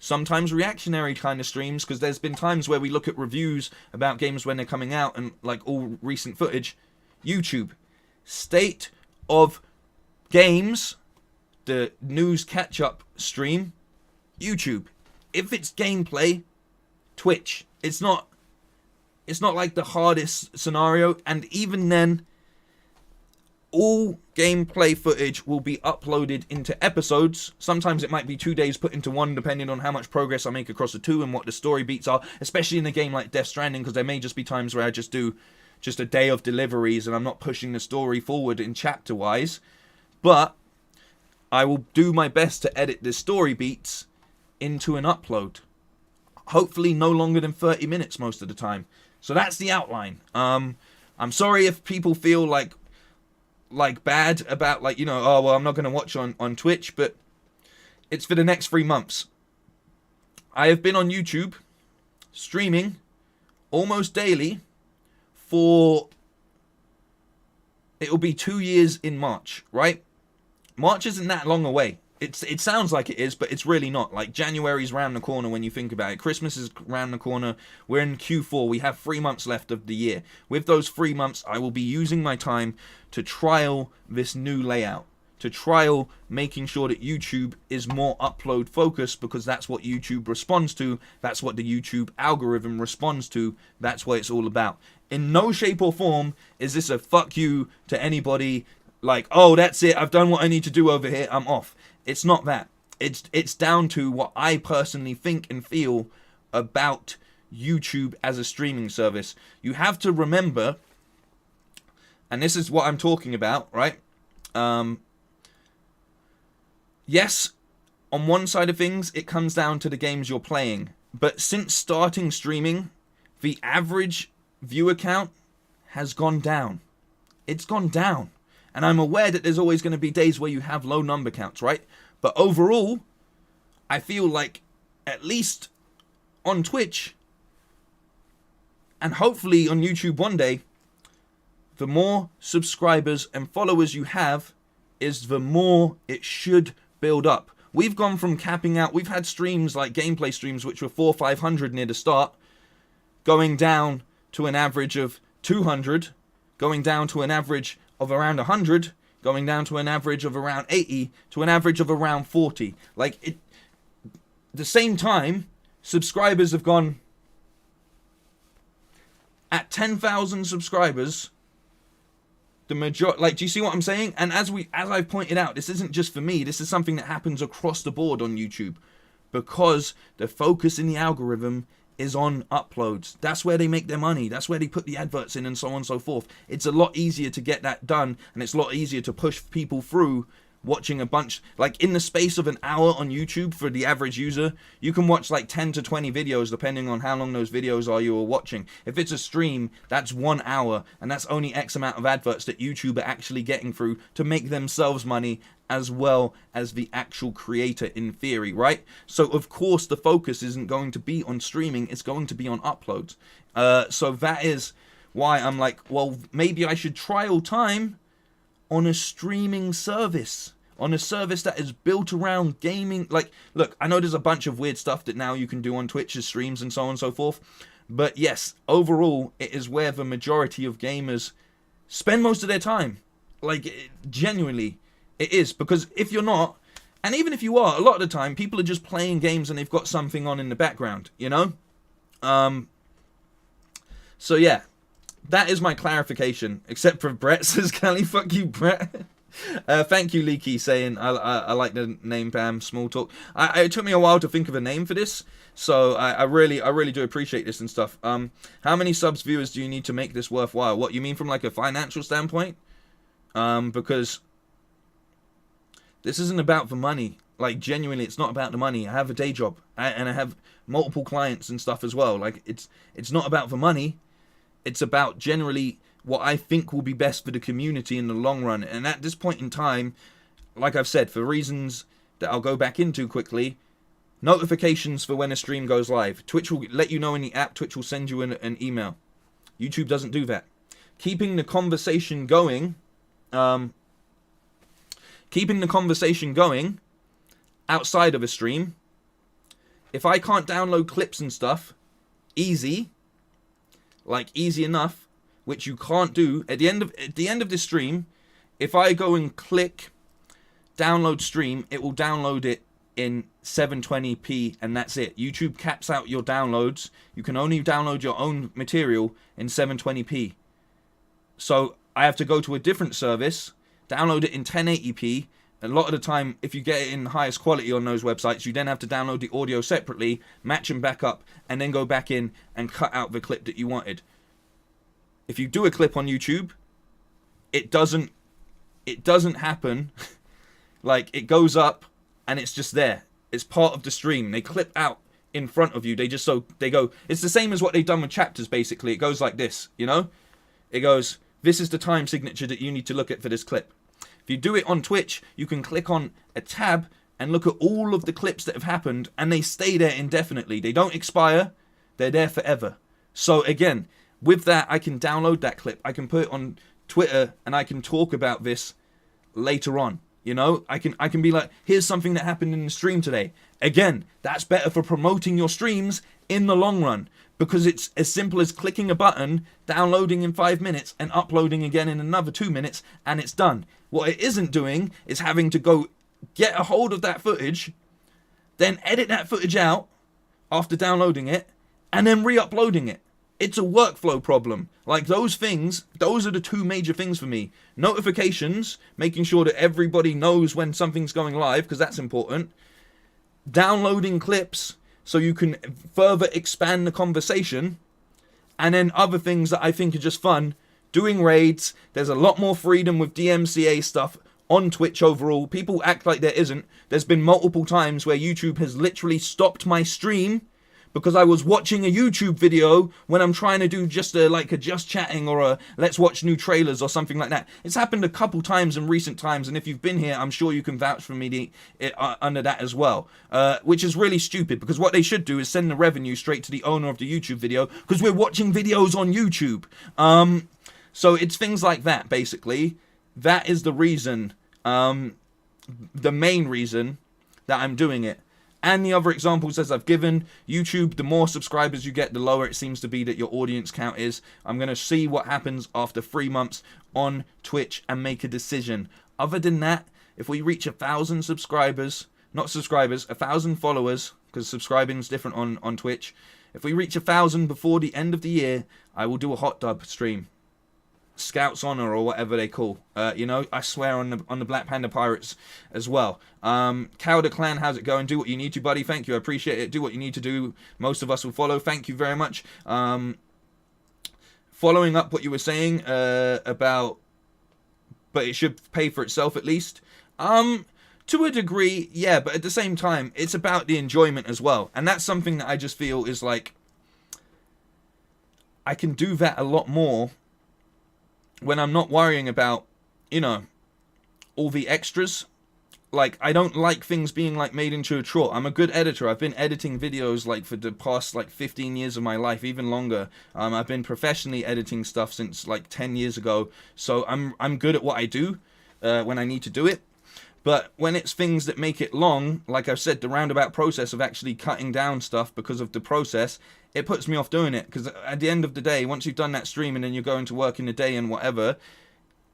Sometimes reactionary kind of streams, because there's been times where we look at reviews about games when they're coming out, and like all recent footage, YouTube. State of games, the news catch-up stream, YouTube. If it's gameplay, Twitch. It's not like the hardest scenario, and even then, all gameplay footage will be uploaded into episodes. Sometimes it might be 2 days put into one, depending on how much progress I make across the two and what the story beats are, especially in a game like Death Stranding, because there may just be times where I just do just a day of deliveries and I'm not pushing the story forward in chapter-wise. But I will do my best to edit the story beats into an upload. Hopefully no longer than 30 minutes most of the time. So that's the outline. I'm sorry if people feel like bad about, like, you know, oh, well, I'm not going to watch on Twitch, but it's for the next 3 months. I have been on YouTube streaming almost daily for, it'll be 2 years in March, right? March isn't that long away. It sounds like it is, but it's really not. Like, January's round the corner when you think about it. Christmas is round the corner. We're in Q4. We have 3 months left of the year. With those 3 months, I will be using my time to trial this new layout. To trial making sure that YouTube is more upload focused, because that's what YouTube responds to. That's what the YouTube algorithm responds to. That's what it's all about. In no shape or form is this a fuck you to anybody. Like, oh, that's it, I've done what I need to do over here, I'm off. It's not that. It's down to what I personally think and feel about YouTube as a streaming service. You have to remember, and this is what I'm talking about, right? Yes, on one side of things, it comes down to the games you're playing. But since starting streaming, the average viewer count has gone down. It's gone down. And I'm aware that there's always going to be days where you have low number counts, right? But overall, I feel like, at least on Twitch, and hopefully on YouTube one day, the more subscribers and followers you have, is the more it should build up. We've gone from capping out, we've had streams like gameplay streams which were 400, 500 near the start, going down to an average of 200, going down to an average of around 100, going down to an average of around 80, to an average of around 40. Like, it, the same time, subscribers have gone, at 10,000 subscribers, the majority, like, do you see what I'm saying? And as I've pointed out, this isn't just for me, this is something that happens across the board on YouTube, because the focus in the algorithm is on uploads. That's where they make their money. That's where they put the adverts in and so on and so forth. It's a lot easier to get that done, and it's a lot easier to push people through watching a bunch. Like, in the space of an hour on YouTube for the average user, you can watch like 10 to 20 videos depending on how long those videos are you are watching. If it's a stream, that's 1 hour, and that's only X amount of adverts that YouTube are actually getting through to make themselves money, as well as the actual creator in theory, right? So of course the focus isn't going to be on streaming, it's going to be on uploads. So that is why I'm like, well, maybe I should trial time on a streaming service, on a service that is built around gaming. Like, look, I know there's a bunch of weird stuff that now you can do on Twitch's streams and so on and so forth, but yes, overall, it is where the majority of gamers spend most of their time. Like, genuinely, it is. Because if you're not, And even if you are, a lot of the time, people are just playing games and they've got something on in the background, you know? So yeah, that is my clarification. Except for Brett, says Callie. Fuck you, Brett. Thank you, Leaky, saying I like the name Bam Small Talk. It took me a while to think of a name for this, so I really do appreciate this and stuff. How many subs viewers do you need to make this worthwhile? What you mean from like a financial standpoint? Because this isn't about the money. Like, genuinely, it's not about the money. I have a day job, and I have multiple clients and stuff as well. Like, it's not about the money. It's about generally what I think will be best for the community in the long run. And at this point in time, like I've said, for reasons that I'll go back into quickly, notifications for when a stream goes live. Twitch will let you know in the app. Twitch will send you an email. YouTube doesn't do that. Keeping the conversation going, outside of a stream. If I can't download clips and stuff easy enough, which you can't do at the end of this stream, if I go and click download stream, it will download it in 720p, and that's it. YouTube caps out your downloads. You can only download your own material in 720p. So I have to go to a different service, download it in 1080p. A lot of the time, if you get it in highest quality on those websites, you then have to download the audio separately, match them back up, and then go back in and cut out the clip that you wanted. If you do a clip on YouTube, it doesn't happen. Like, it goes up and it's just there. It's part of the stream. They clip out in front of you. They go. It's the same as what they've done with chapters, basically. It goes like this, you know? It goes, this is the time signature that you need to look at for this clip. If you do it on Twitch, you can click on a tab and look at all of the clips that have happened, and they stay there indefinitely. They don't expire. They're there forever. So again, with that, I can download that clip. I can put it on Twitter, and I can talk about this later on. You know, I can be like, here's something that happened in the stream today. Again, that's better for promoting your streams in the long run, because it's as simple as clicking a button, downloading in 5 minutes, and uploading again in another 2 minutes, and it's done. What it isn't doing is having to go get a hold of that footage, then edit that footage out after downloading it, and then re-uploading it. It's a workflow problem. Like, those things, those are the two major things for me. Notifications, making sure that everybody knows when something's going live, because that's important. Downloading clips so you can further expand the conversation. And then other things that I think are just fun. Doing raids. There's a lot more freedom with DMCA stuff on Twitch overall. People act like there isn't. There's been multiple times where YouTube has literally stopped my stream because I was watching a YouTube video when I'm trying to do just a just chatting or a let's watch new trailers or something like that. It's happened a couple times in recent times, and if you've been here, I'm sure you can vouch for me under that as well. Which is really stupid, because what they should do is send the revenue straight to the owner of the YouTube video, because we're watching videos on YouTube. So it's things like that, basically. That is the reason, the main reason that I'm doing it. And the other examples, as I've given, YouTube, the more subscribers you get, the lower it seems to be that your audience count is. I'm going to see what happens after 3 months on Twitch and make a decision. Other than that, if we reach 1,000 subscribers, not subscribers, 1,000 followers, because subscribing is different on Twitch. If we reach 1,000 before the end of the year, I will do a hot dub stream. Scouts Honor or whatever they call, I swear on the Black Panda Pirates as well. Cowder Clan, how's it going? Do what you need to, buddy. Thank you, I appreciate it. Do what you need to do. Most of us will follow. Thank you very much. Following up what you were saying about, but it should pay for itself at least. To a degree, yeah, but at the same time, it's about the enjoyment as well, and that's something that I just feel is like I can do that a lot more when I'm not worrying about, all the extras. Like, I don't like things being, made into a chore. I'm a good editor. I've been editing videos, for the past, 15 years of my life, even longer. I've been professionally editing stuff since, 10 years ago. So I'm good at what I do when I need to do it. But when it's things that make it long, like I've said, the roundabout process of actually cutting down stuff because of the process, it puts me off doing it. Because at the end of the day, once you've done that stream and then you're going to work in the day and whatever,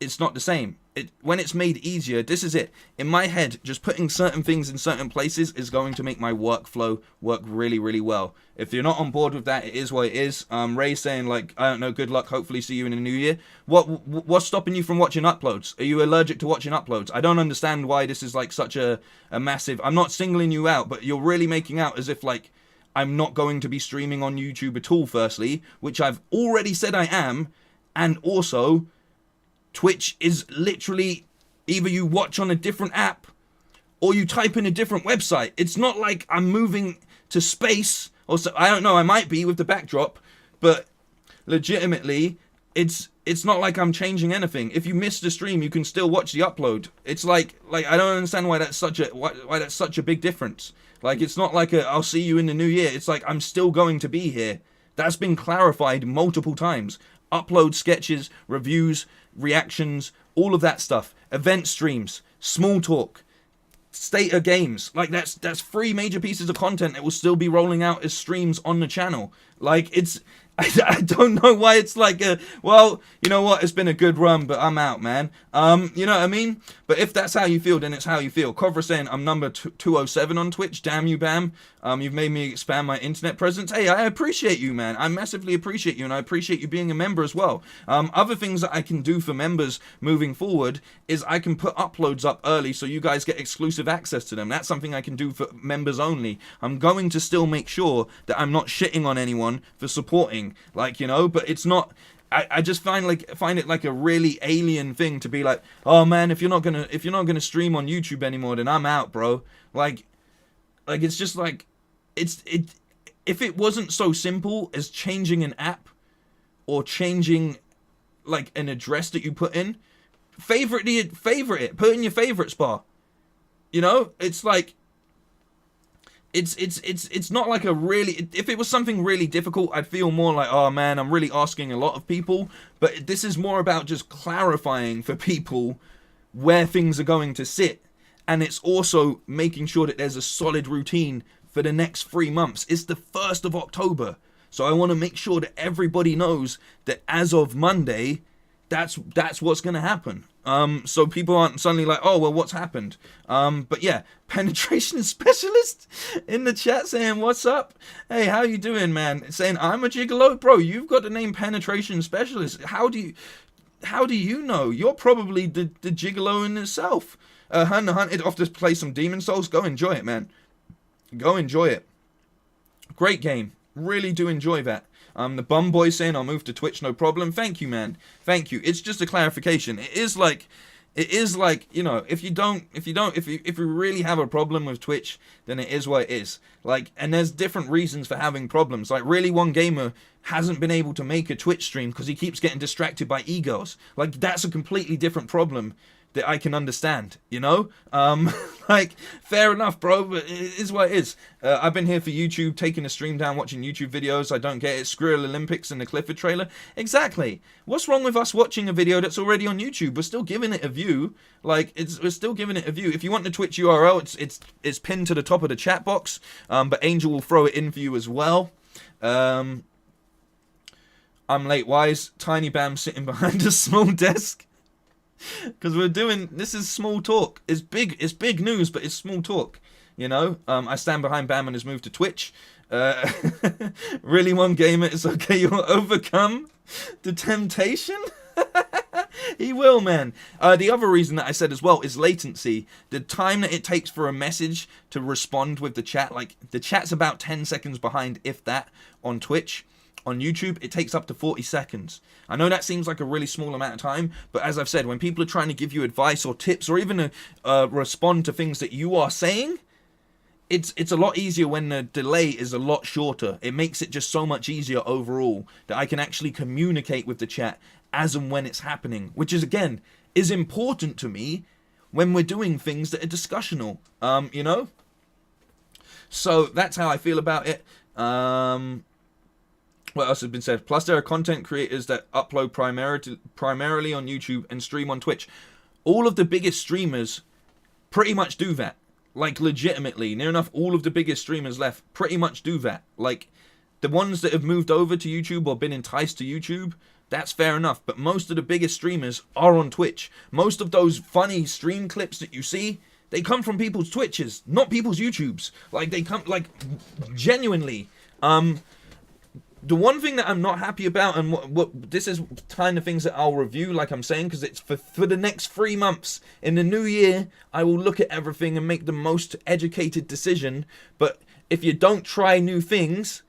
it's not the same. When it's made easier, this is it. In my head, just putting certain things in certain places is going to make my workflow work really, really well. If you're not on board with that, it is what it is. Ray's saying, like, I don't know, good luck, hopefully see you in the new year. What's stopping you from watching uploads? Are you allergic to watching uploads? I don't understand why this is like such a massive... I'm not singling you out, but you're really making out as if like I'm not going to be streaming on YouTube at all, firstly, which I've already said I am, and also... Twitch is literally either you watch on a different app or you type in a different website. It's not like I'm moving to space or so. I don't know. I might be with the backdrop, but legitimately, it's not like I'm changing anything. If you miss the stream, you can still watch the upload. It's like I don't understand why that's such a big difference. Like it's not like I'll see you in the new year. It's like I'm still going to be here. That's been clarified multiple times. Upload sketches, reviews, reactions, all of that stuff, event streams, small talk, state of games. Like that's 3 major pieces of content that will still be rolling out as streams on the channel. Like it's I don't know why it's like well, you know what, it's been a good run, but I'm out, man. You know what I mean? But if that's how you feel, then it's how you feel. Kovra saying I'm number 207 on Twitch. Damn you, Bam. You've made me expand my internet presence. Hey, I appreciate you, man. I massively appreciate you, and I appreciate you being a member as well. Other things that I can do for members moving forward is I can put uploads up early so you guys get exclusive access to them. That's something I can do for members only. I'm going to still make sure that I'm not shitting on anyone for supporting. Like, you know, but it's not... I just find it like a really alien thing to be like, oh man, if you're not gonna stream on YouTube anymore, then I'm out, bro. Like it's just like if it wasn't so simple as changing an app or changing like an address that you put in, favorite it, put in your favorites bar. You know, it's like it's not like a really... If it was something really difficult, I'd feel more like, oh man, I'm really asking a lot of people. But this is more about just clarifying for people where things are going to sit. And it's also making sure that there's a solid routine for the next 3 months. It's the 1st of October. So I want to make sure that everybody knows that as of Monday, that's what's going to happen. So people aren't suddenly like, oh, well, what's happened? But yeah, penetration specialist in the chat saying, what's up? Hey, how you doing, man? Saying, I'm a gigolo? Bro, you've got the name penetration specialist. How do you know? You're probably the gigolo in itself. Hunted off to play some Demon Souls. Go enjoy it, man. Go enjoy it. Great game. Really do enjoy that. The bum boy saying I'll move to Twitch, no problem. Thank you, man. Thank you. It's just a clarification. It is like, you know, if you really have a problem with Twitch, then it is what it is. Like, and there's different reasons for having problems. Like, really, one gamer hasn't been able to make a Twitch stream because he keeps getting distracted by egos. Like, that's a completely different problem that I can understand, you know? Like, fair enough, bro, but it is what it is. I've been here for YouTube, taking the stream down, watching YouTube videos. I don't get it. Skrill Olympics and the Clifford trailer. Exactly. What's wrong with us watching a video that's already on YouTube? We're still giving it a view. Like, we're still giving it a view. If you want the Twitch URL, it's pinned to the top of the chat box, but Angel will throw it in for you as well. I'm late wise. Tiny Bam sitting behind a small desk. Because this is small talk. It's big news, but it's small talk. You know, I stand behind Bam and his move to Twitch. Really, one gamer, it's okay. You'll overcome the temptation. He will, man. The other reason that I said as well is latency. The time that it takes for a message to respond with the chat, like the chat's about 10 seconds behind, if that, on Twitch. On YouTube, it takes up to 40 seconds. I know that seems like a really small amount of time, but as I've said, when people are trying to give you advice or tips or even respond to things that you are saying, it's a lot easier when the delay is a lot shorter. It makes it just so much easier overall that I can actually communicate with the chat as and when it's happening, which is, again, is important to me when we're doing things that are discussional, you know? So that's how I feel about it. What else has been said? Plus, there are content creators that upload primarily on YouTube and stream on Twitch. All of the biggest streamers pretty much do that. Like, legitimately. Near enough all of the biggest streamers left pretty much do that. Like, the ones that have moved over to YouTube or been enticed to YouTube, That's fair enough. But most of the biggest streamers are on Twitch. Most of those funny stream clips that you see, they come from people's Twitches, not people's YouTubes. Like, they come, like, genuinely. The one thing that I'm not happy about, and what this is kind of things that I'll review, like I'm saying, because it's for the next 3 months. In the new year, I will look at everything and make the most educated decision. But if you don't try new things,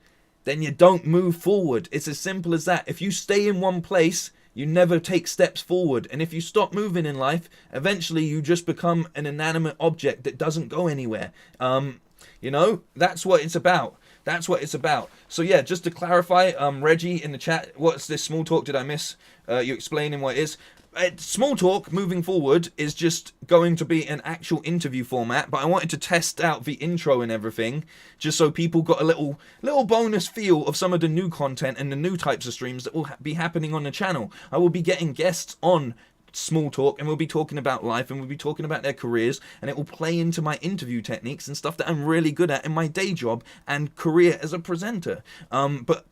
then you don't move forward. It's as simple as that. If you stay in one place, you never take steps forward. And if you stop moving in life, eventually you just become an inanimate object that doesn't go anywhere. You know, that's what it's about. That's what it's about. So yeah, just to clarify, Reggie in the chat, what's this small talk? Did I miss you explaining what it is? Small talk moving forward is just going to be an actual interview format, but I wanted to test out the intro and everything, just so people got a little bonus feel of some of the new content and the new types of streams that will be happening on the channel. I will be getting guests on Small Talk, and we'll be talking about life, and we'll be talking about their careers, and it will play into my interview techniques and stuff that I'm really good at in my day job and career as a presenter. But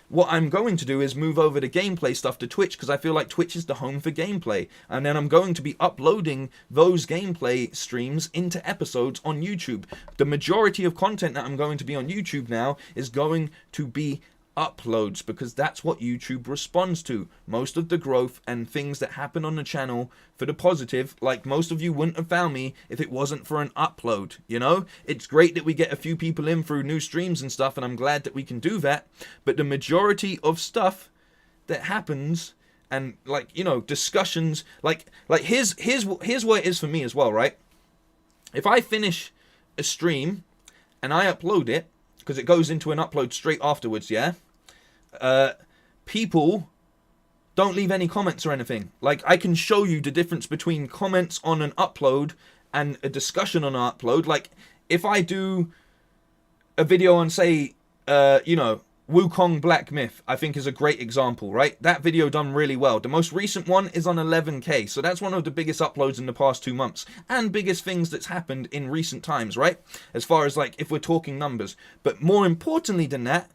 what I'm going to do is move over the gameplay stuff to Twitch, because I feel like Twitch is the home for gameplay. And then I'm going to be uploading those gameplay streams into episodes on YouTube. The majority of content that I'm going to be on YouTube now is going to be uploads, because that's what YouTube responds to. Most of the growth and things that happen on the channel for the positive, like most of you wouldn't have found me if it wasn't for an upload, you know? It's great that we get a few people in through new streams and stuff, and I'm glad that we can do that, but the majority of stuff that happens, and like, you know, discussions, like here's what it is for me as well, right? If I finish a stream and I upload it, because it goes into an upload straight afterwards, yeah? People don't leave any comments or anything. Like, I can show you the difference between comments on an upload and a discussion on an upload. Like, if I do a video on, say, you know, Wukong Black Myth, I think is a great example, right? That video done really well. The most recent one is on 11K, so that's one of the biggest uploads in the past 2 months, and biggest things that's happened in recent times, right? As far as, like, if we're talking numbers. But more importantly than that,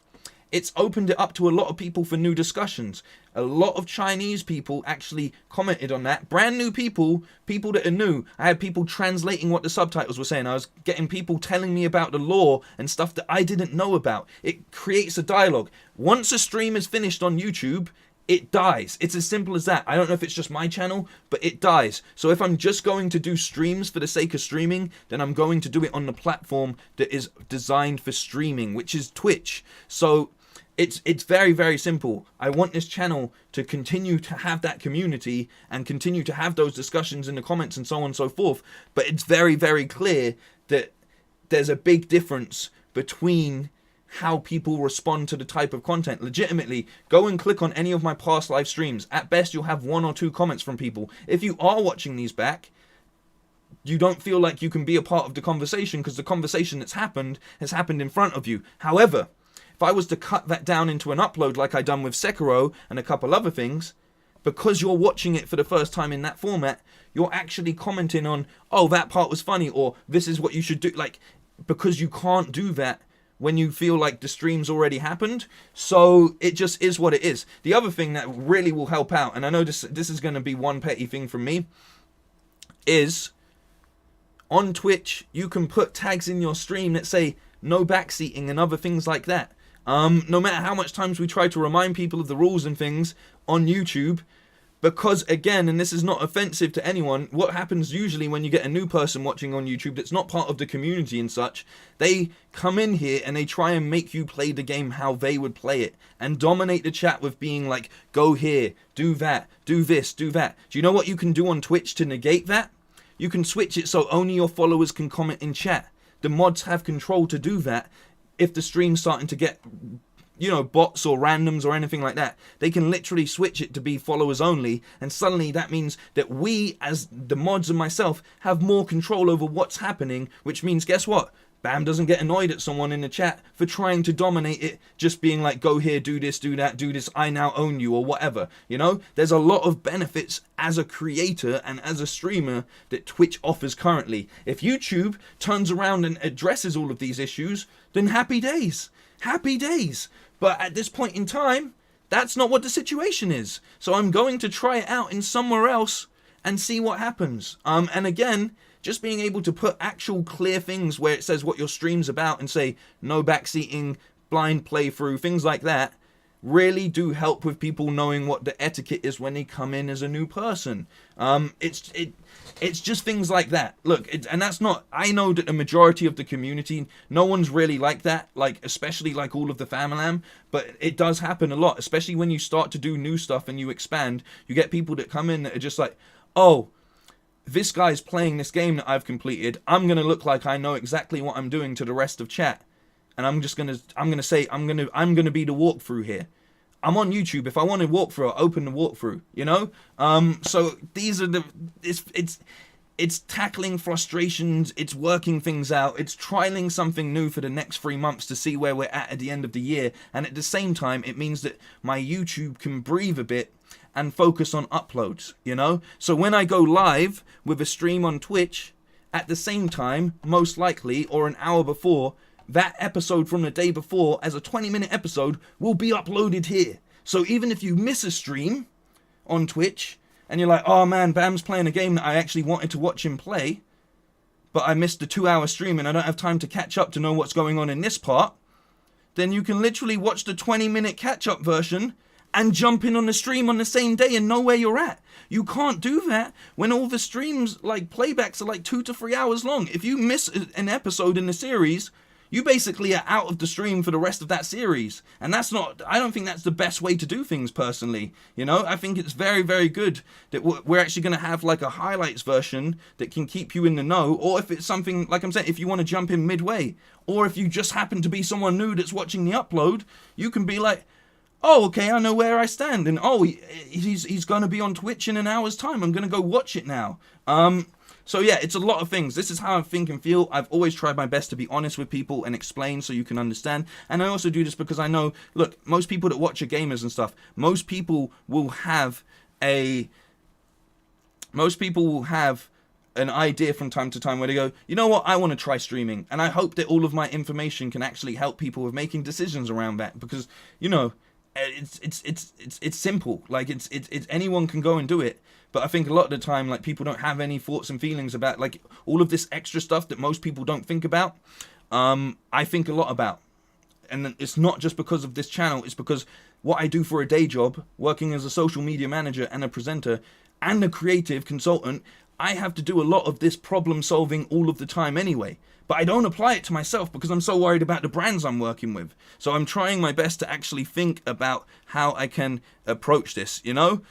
it's opened it up to a lot of people for new discussions. A lot of Chinese people actually commented on that. Brand new people that are new. I had people translating what the subtitles were saying. I was getting people telling me about the lore and stuff that I didn't know about. It creates a dialogue. Once a stream is finished on YouTube, it dies. It's as simple as that. I don't know if it's just my channel, but it dies. So if I'm just going to do streams for the sake of streaming, then I'm going to do it on the platform that is designed for streaming, which is Twitch. So it's very, very simple. I want this channel to continue to have that community and continue to have those discussions in the comments and so on and so forth. But it's very, very clear that there's a big difference between how people respond to the type of content. Legitimately, go and click on any of my past live streams. At best, you'll have 1 or 2 comments from people. If you are watching these back, you don't feel like you can be a part of the conversation, because the conversation that's happened has happened in front of you. However, if I was to cut that down into an upload like I done with Sekiro and a couple other things, because you're watching it for the first time in that format, you're actually commenting on, oh, that part was funny, or this is what you should do, like, because you can't do that when you feel like the stream's already happened. So it just is what it is. The other thing that really will help out, and I know this is going to be one petty thing from me, is on Twitch, you can put tags in your stream that say no backseating and other things like that. No matter how much times we try to remind people of the rules and things on YouTube, because again, and this is not offensive to anyone, what happens usually when you get a new person watching on YouTube that's not part of the community and such, they come in here and they try and make you play the game how they would play it and dominate the chat with being like, go here, do that, do this, do that. Do you know what you can do on Twitch to negate that? You can switch it so only your followers can comment in chat. The mods have control to do that. If the stream's starting to get, you know, bots or randoms or anything like that, they can literally switch it to be followers only, and suddenly that means that we, as the mods and myself, have more control over what's happening, which means, guess what? Bam doesn't get annoyed at someone in the chat for trying to dominate it, just being like, go here, do this, do that, do this, I now own you, or whatever. You know, there's a lot of benefits as a creator and as a streamer that Twitch offers currently. If YouTube turns around and addresses all of these issues, then happy days. Happy days. But at this point in time, that's not what the situation is. So I'm going to try it out in somewhere else and see what happens. And again, just being able to put actual clear things where it says what your stream's about and say no backseating, blind playthrough, things like that, really do help with people knowing what the etiquette is when they come in as a new person. It's just things like that. Look, and that's not, I know that the majority of the community, no one's really like that, like especially like all of the Bamalam, but it does happen a lot, especially when you start to do new stuff and you expand. You get people that come in that are just like, oh, this guy's playing this game that I've completed. I'm gonna look like I know exactly what I'm doing to the rest of chat. And I'm gonna be the walkthrough here. I'm on YouTube. If I want to walk through, I'll open the walkthrough, you know? So these are it's tackling frustrations, it's working things out, it's trialing something new for the next 3 months to see where we're at the end of the year. And at the same time, it means that my YouTube can breathe a bit and focus on uploads, you know? So when I go live with a stream on Twitch, at the same time, most likely, or an hour before, that episode from the day before as a 20-minute episode will be uploaded here. So even if you miss a stream on Twitch and you're like, oh man, Bam's playing a game that I actually wanted to watch him play, but I missed the 2-hour stream and I don't have time to catch up to know what's going on in this part, then you can literally watch the 20-minute catch-up version and jump in on the stream on the same day and know where you're at. You can't do that when all the streams, like playbacks, are like 2 to 3 hours long. If you miss an episode in the series, you basically are out of the stream for the rest of that series. And that's not, I don't think that's the best way to do things personally. You know, I think it's very, very good that we're actually going to have like a highlights version that can keep you in the know. Or if it's something, like I'm saying, if you want to jump in midway, or if you just happen to be someone new that's watching the upload, you can be like, oh, okay, I know where I stand. And oh, he's going to be on Twitch in an hour's time. I'm going to go watch it now. So yeah, it's a lot of things. This is how I think and feel. I've always tried my best to be honest with people and explain so you can understand. And I also do this because I know, look, most people that watch are gamers and stuff. Most people will have an idea from time to time where they go, you know what, I want to try streaming. And I hope that all of my information can actually help people with making decisions around that. Because, you know, it's simple. Like it's anyone can go and do it. But I think a lot of the time, like, people don't have any thoughts and feelings about, like, all of this extra stuff that most people don't think about. I think a lot about. And it's not just because of this channel. It's because what I do for a day job, working as a social media manager and a presenter and a creative consultant, I have to do a lot of this problem solving all of the time anyway. But I don't apply it to myself because I'm so worried about the brands I'm working with. So I'm trying my best to actually think about how I can approach this, you know?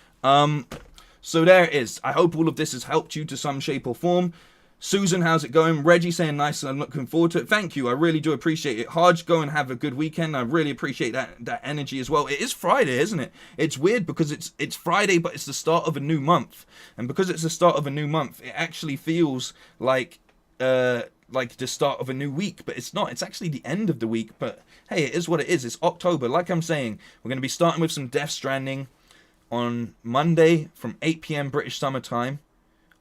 So there it is. I hope all of this has helped you to some shape or form. Susan, how's it going? Reggie saying nice, I'm looking forward to it. Thank you, I really do appreciate it. Harj, go and have a good weekend. I really appreciate that energy as well. It is Friday, isn't it? It's weird because it's Friday, but it's the start of a new month. And because it's the start of a new month, it actually feels like the start of a new week, but it's not. It's actually the end of the week, but hey, it is what it is. It's October. Like I'm saying, we're going to be starting with some Death Stranding on Monday from 8 p.m. British Summer Time.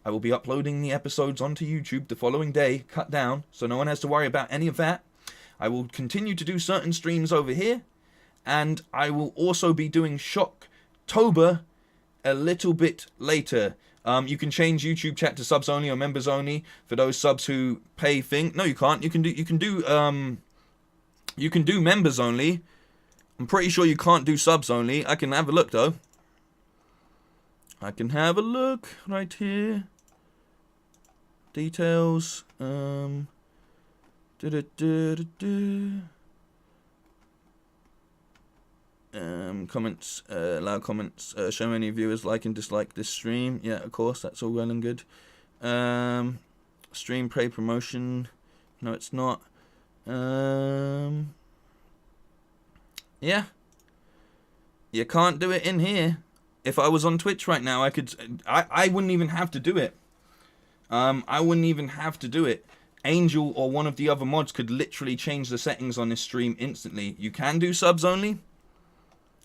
I will be uploading the episodes onto YouTube the following day, cut down, so no one has to worry about any of that. I will continue to do certain streams over here, and I will also be doing Shocktober a little bit later. You can change YouTube chat to subs only or members only for those subs who pay thing. No, you can't. You can do members only. I'm pretty sure you can't do subs only. I can have a look though. I can have a look right here. Details. Comments. Allow comments. Show any viewers like and dislike this stream. Yeah, of course, that's all well and good. Stream pay promotion. No, it's not. Yeah. You can't do it in here. If I was on Twitch right now, I wouldn't even have to do it. I wouldn't even have to do it. Angel or one of the other mods could literally change the settings on this stream instantly. You can do subs only.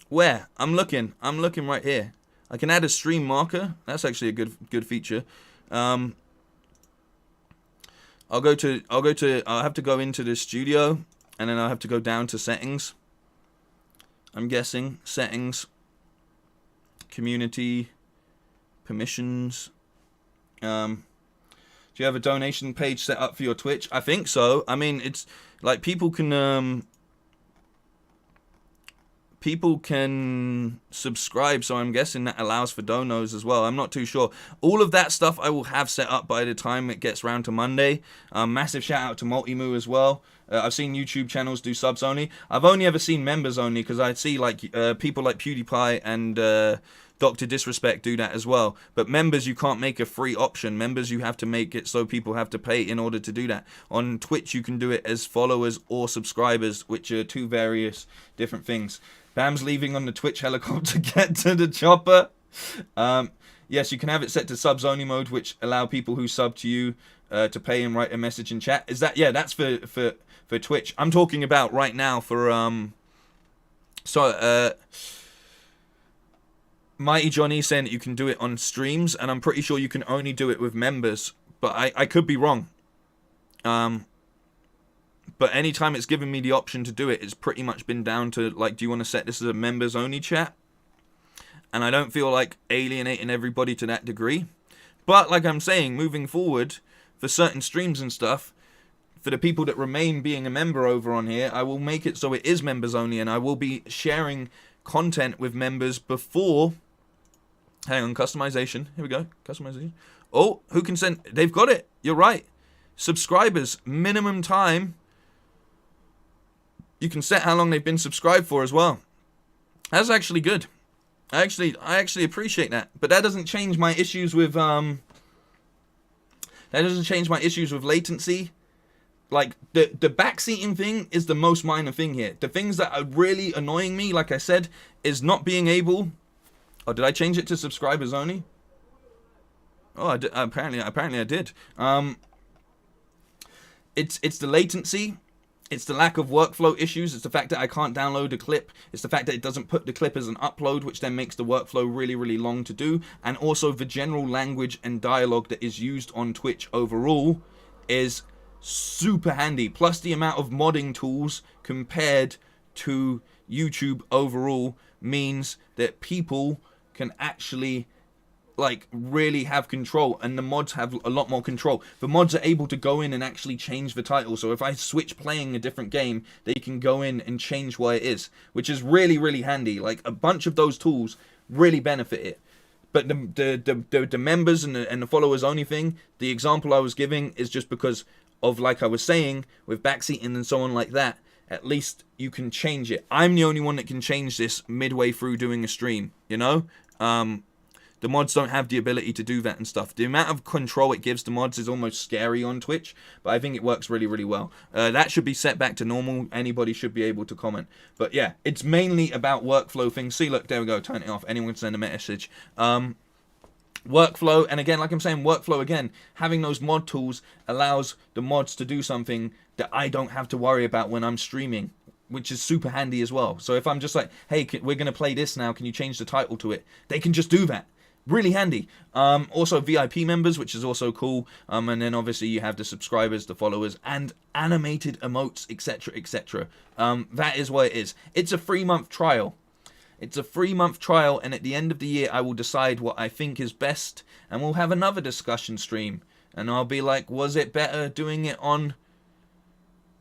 Where? I'm looking right here. I can add a stream marker. That's actually a good feature. I'll have to go into the studio, and then I'll have to go down to settings. I'm guessing. Settings. Community. Permissions. Do you have a donation page set up for your Twitch? I think so. I mean, it's like people can subscribe, so I'm guessing that allows for donos as well. I'm not too sure. All of that stuff I will have set up by the time it gets round to Monday. Massive shout out to Multimoo as well. I've seen YouTube channels do subs only. I've only ever seen members only, because I see like people like PewDiePie and Dr. Disrespect do that as well. But members, you can't make a free option. Members, you have to make it so people have to pay in order to do that. On Twitch, you can do it as followers or subscribers, which are two various different things. Bam's leaving on the Twitch helicopter to get to the chopper. Yes, you can have it set to subs only mode, which allow people who sub to you to pay and write a message in chat. Is that, yeah, that's for Twitch. I'm talking about right now for Mighty Johnny saying that you can do it on streams, and I'm pretty sure you can only do it with members, but I could be wrong. But anytime it's given me the option to do it, it's pretty much been down to, like, do you want to set this as a members-only chat? And I don't feel like alienating everybody to that degree. But, like I'm saying, moving forward, for certain streams and stuff, for the people that remain being a member over on here, I will make it so it is members-only, and I will be sharing content with members before... Hang on, customization. Here we go, customization. Oh, who can send... They've got it. You're right. Subscribers, minimum time... You can set how long they've been subscribed for as well. That's actually good. I actually appreciate that. But that doesn't change my issues with latency. Like the backseating thing is the most minor thing here. The things that are really annoying me, like I said, is not being able. Oh, did I change it to subscribers only? Oh, I did, apparently I did. It's the latency. It's the lack of workflow issues. It's the fact that I can't download a clip. It's the fact that it doesn't put the clip as an upload, which then makes the workflow really, really long to do. And also the general language and dialogue that is used on Twitch overall is super handy. Plus the amount of modding tools compared to YouTube overall means that people can actually... like really have control, and the mods have a lot more control. The mods are able to go in and actually change the title, so if I switch playing a different game, they can go in and change what it is, which is really, really handy. Like a bunch of those tools really benefit it. But the members and the followers only thing, the example I was giving is just because of, like I was saying, with backseating and so on like that, at least you can change it. I'm the only one that can change this midway through doing a stream, you know? The mods don't have the ability to do that and stuff. The amount of control it gives the mods is almost scary on Twitch, but I think it works really, really well. That should be set back to normal. Anybody should be able to comment. But yeah, it's mainly about workflow things. See, look, there we go. Turn it off. Anyone can send a message. Workflow, and again, like I'm saying, workflow again. Having those mod tools allows the mods to do something that I don't have to worry about when I'm streaming, which is super handy as well. So if I'm just like, hey, we're going to play this now, can you change the title to it? They can just do that. Really handy. Also VIP members, which is also cool. And then obviously you have the subscribers, the followers, and animated emotes, etc, etc. That is what it is. It's a 3-month trial. It's a 3-month trial, and at the end of the year I will decide what I think is best, and we'll have another discussion stream. And I'll be like, was it better doing it on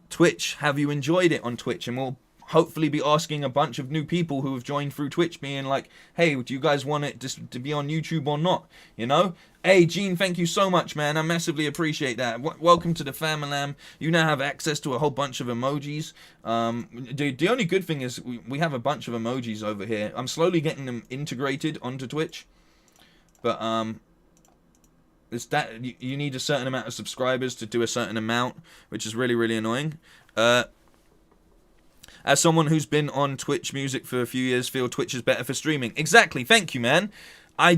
Twitch? Have you enjoyed it on Twitch? And we'll hopefully be asking a bunch of new people who have joined through Twitch, being like, hey, do you guys want it to be on YouTube or not? You know? Hey, Gene, thank you so much, man. I massively appreciate that. Welcome to the Bamalam. You now have access to a whole bunch of emojis. The only good thing is we have a bunch of emojis over here. I'm slowly getting them integrated onto Twitch. But, it's that you need a certain amount of subscribers to do a certain amount, which is really, really annoying. As someone who's been on Twitch music for a few years, feel Twitch is better for streaming. Exactly. Thank you, man. I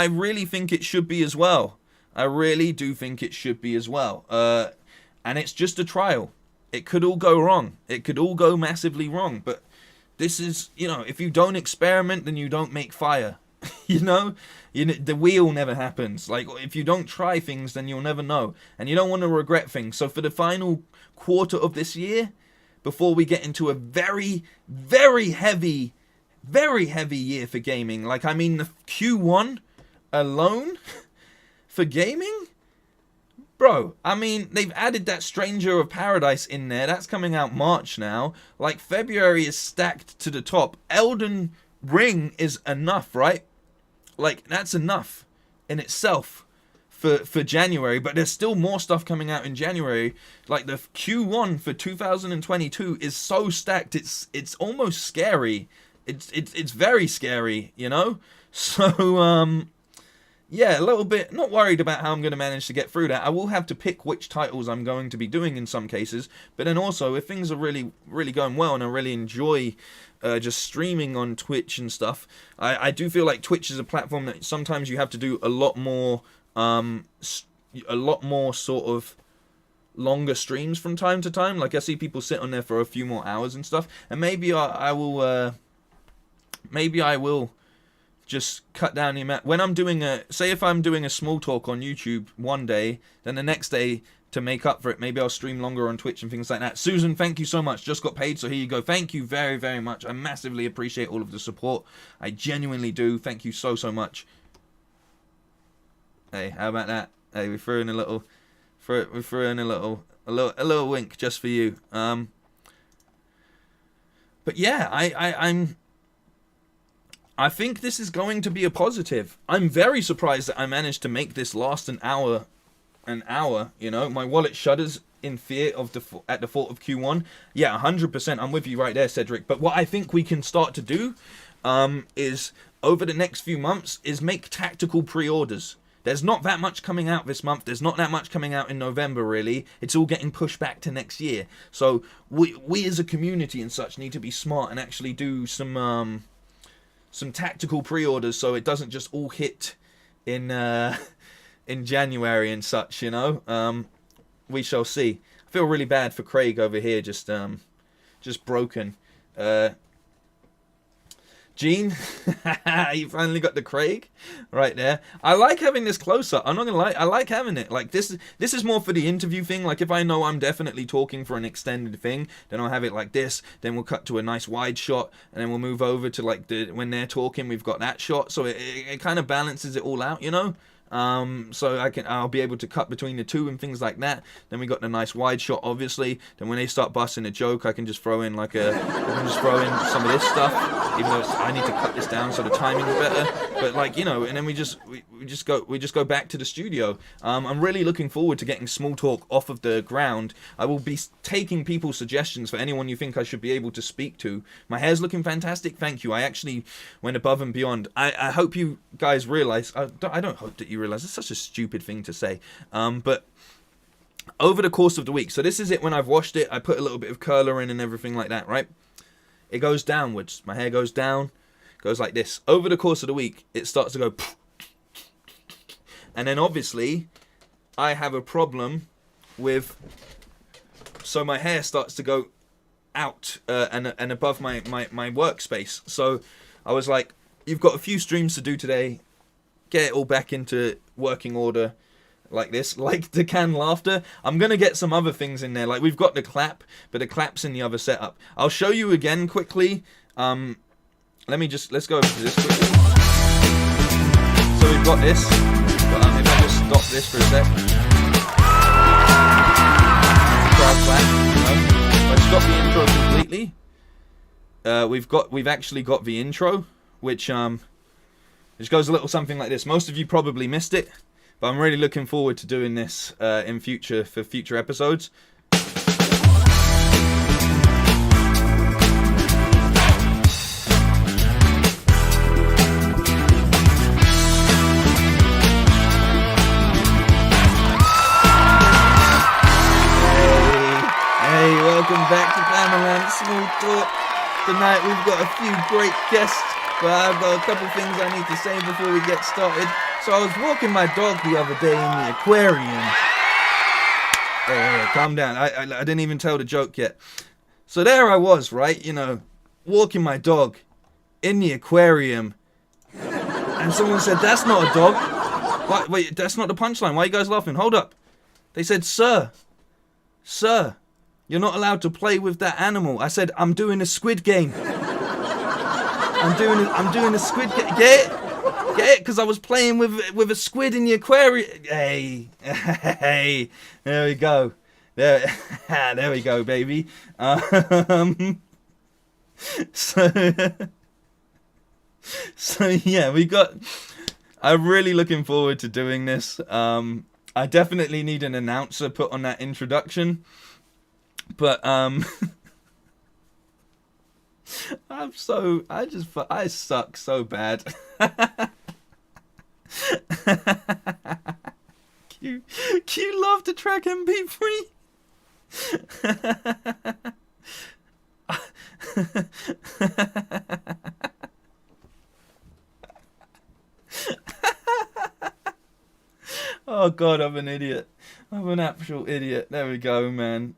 really think it should be as well. I really do think it should be as well. And it's just a trial. It could all go wrong. It could all go massively wrong. But this is, you know, if you don't experiment, then you don't make fire. You know, the wheel never happens. Like, if you don't try things, then you'll never know. And you don't want to regret things. So for the final quarter of this year, before we get into a very, very heavy year for gaming. Like, I mean, the Q1 alone for gaming, bro. I mean, they've added that Stranger of Paradise in there. That's coming out March now. Like, February is stacked to the top. Elden Ring is enough, right? Like, that's enough in itself for January, but there's still more stuff coming out in January. Like, the Q1 for 2022 is so stacked, it's almost scary. It's very scary, you know? So, yeah, a little bit not worried about how I'm going to manage to get through that. I will have to pick which titles I'm going to be doing in some cases, but then also, if things are really, really going well and I really enjoy just streaming on Twitch and stuff, I do feel like Twitch is a platform that sometimes you have to do a lot more sort of longer streams from time to time. Like, I see people sit on there for a few more hours and stuff, and maybe I will just cut down the amount. When I'm doing say if I'm doing a small talk on YouTube one day, then the next day, to make up for it, maybe I'll stream longer on Twitch and things like that. Susan, thank you so much. Just got paid, so here you go. Thank you very, very much. I massively appreciate all of the support. I genuinely do. Thank you so, so much. Hey, how about that? Hey, we threw in a little, a little wink just for you. But yeah, I think this is going to be a positive. I'm very surprised that I managed to make this last an hour. You know, my wallet shudders in fear of at the thought of Q1. Yeah, 100%. I'm with you right there, Cedric. But what I think we can start to do, is over the next few months, is make tactical pre-orders. There's not that much coming out this month. There's not that much coming out in November, really. It's all getting pushed back to next year. So we as a community and such need to be smart and actually do some tactical pre-orders, so it doesn't just all hit in January and such, you know. We shall see. I feel really bad for Craig over here, just broken. Gene, you finally got the Craig right there. I like having this closer. I'm not gonna lie, I like having it. Like, this is more for the interview thing. Like, if I know I'm definitely talking for an extended thing, then I'll have it like this. Then we'll cut to a nice wide shot, and then we'll move over to like when they're talking, we've got that shot. So it kind of balances it all out, you know. So I'll be able to cut between the two and things like that. Then we got the nice wide shot, obviously. Then when they start busting a joke, I can just throw in some of this stuff, even though I need to cut this down so the timing's better. But, like, you know, and then we just go back to the studio. I'm really looking forward to getting small talk off of the ground. I will be taking people's suggestions for anyone you think I should be able to speak to. My hair's looking fantastic, thank you. I actually went above and beyond. I hope you guys realize. I don't hope that you realize, it's such a stupid thing to say, but over the course of the week, so this is it when I've washed it, I put a little bit of curler in and everything like that, right? It goes downwards, my hair goes down, goes like this. Over the course of the week, it starts to go, and then obviously I have a problem with, so my hair starts to go out and above my workspace. So I was like, you've got a few streams to do today, get it all back into working order like this, like the canned laughter. I'm going to get some other things in there. Like, we've got the clap, but the clap's in the other setup. I'll show you again quickly. Let's go over to this quickly. So we've got this. But, if I just stop this for a sec. Crowd clap, you know. If I stop the intro completely, we've actually got the intro, which goes a little something like this. Most of you probably missed it, but I'm really looking forward to doing this for future episodes. Hey, welcome back to Bamalam Small Talk. Tonight we've got a few great guests. But I've got a couple things I need to say before we get started. So I was walking my dog the other day in the aquarium. Hey, calm down. I didn't even tell the joke yet. So there I was, right? You know, walking my dog in the aquarium. And someone said, that's not a dog. Wait, that's not the punchline. Why are you guys laughing? Hold up. They said, sir, You're not allowed to play with that animal. I said, I'm doing a squid game. I'm doing a squid game. Get it? Get it? Because I was playing with a squid in the aquarium. Hey, there we go. There we go, baby. So yeah, I'm really looking forward to doing this. I definitely need an announcer put on that introduction. But I suck so bad. Q love to track MP3. Oh God, I'm an idiot. I'm an actual idiot. There we go, man.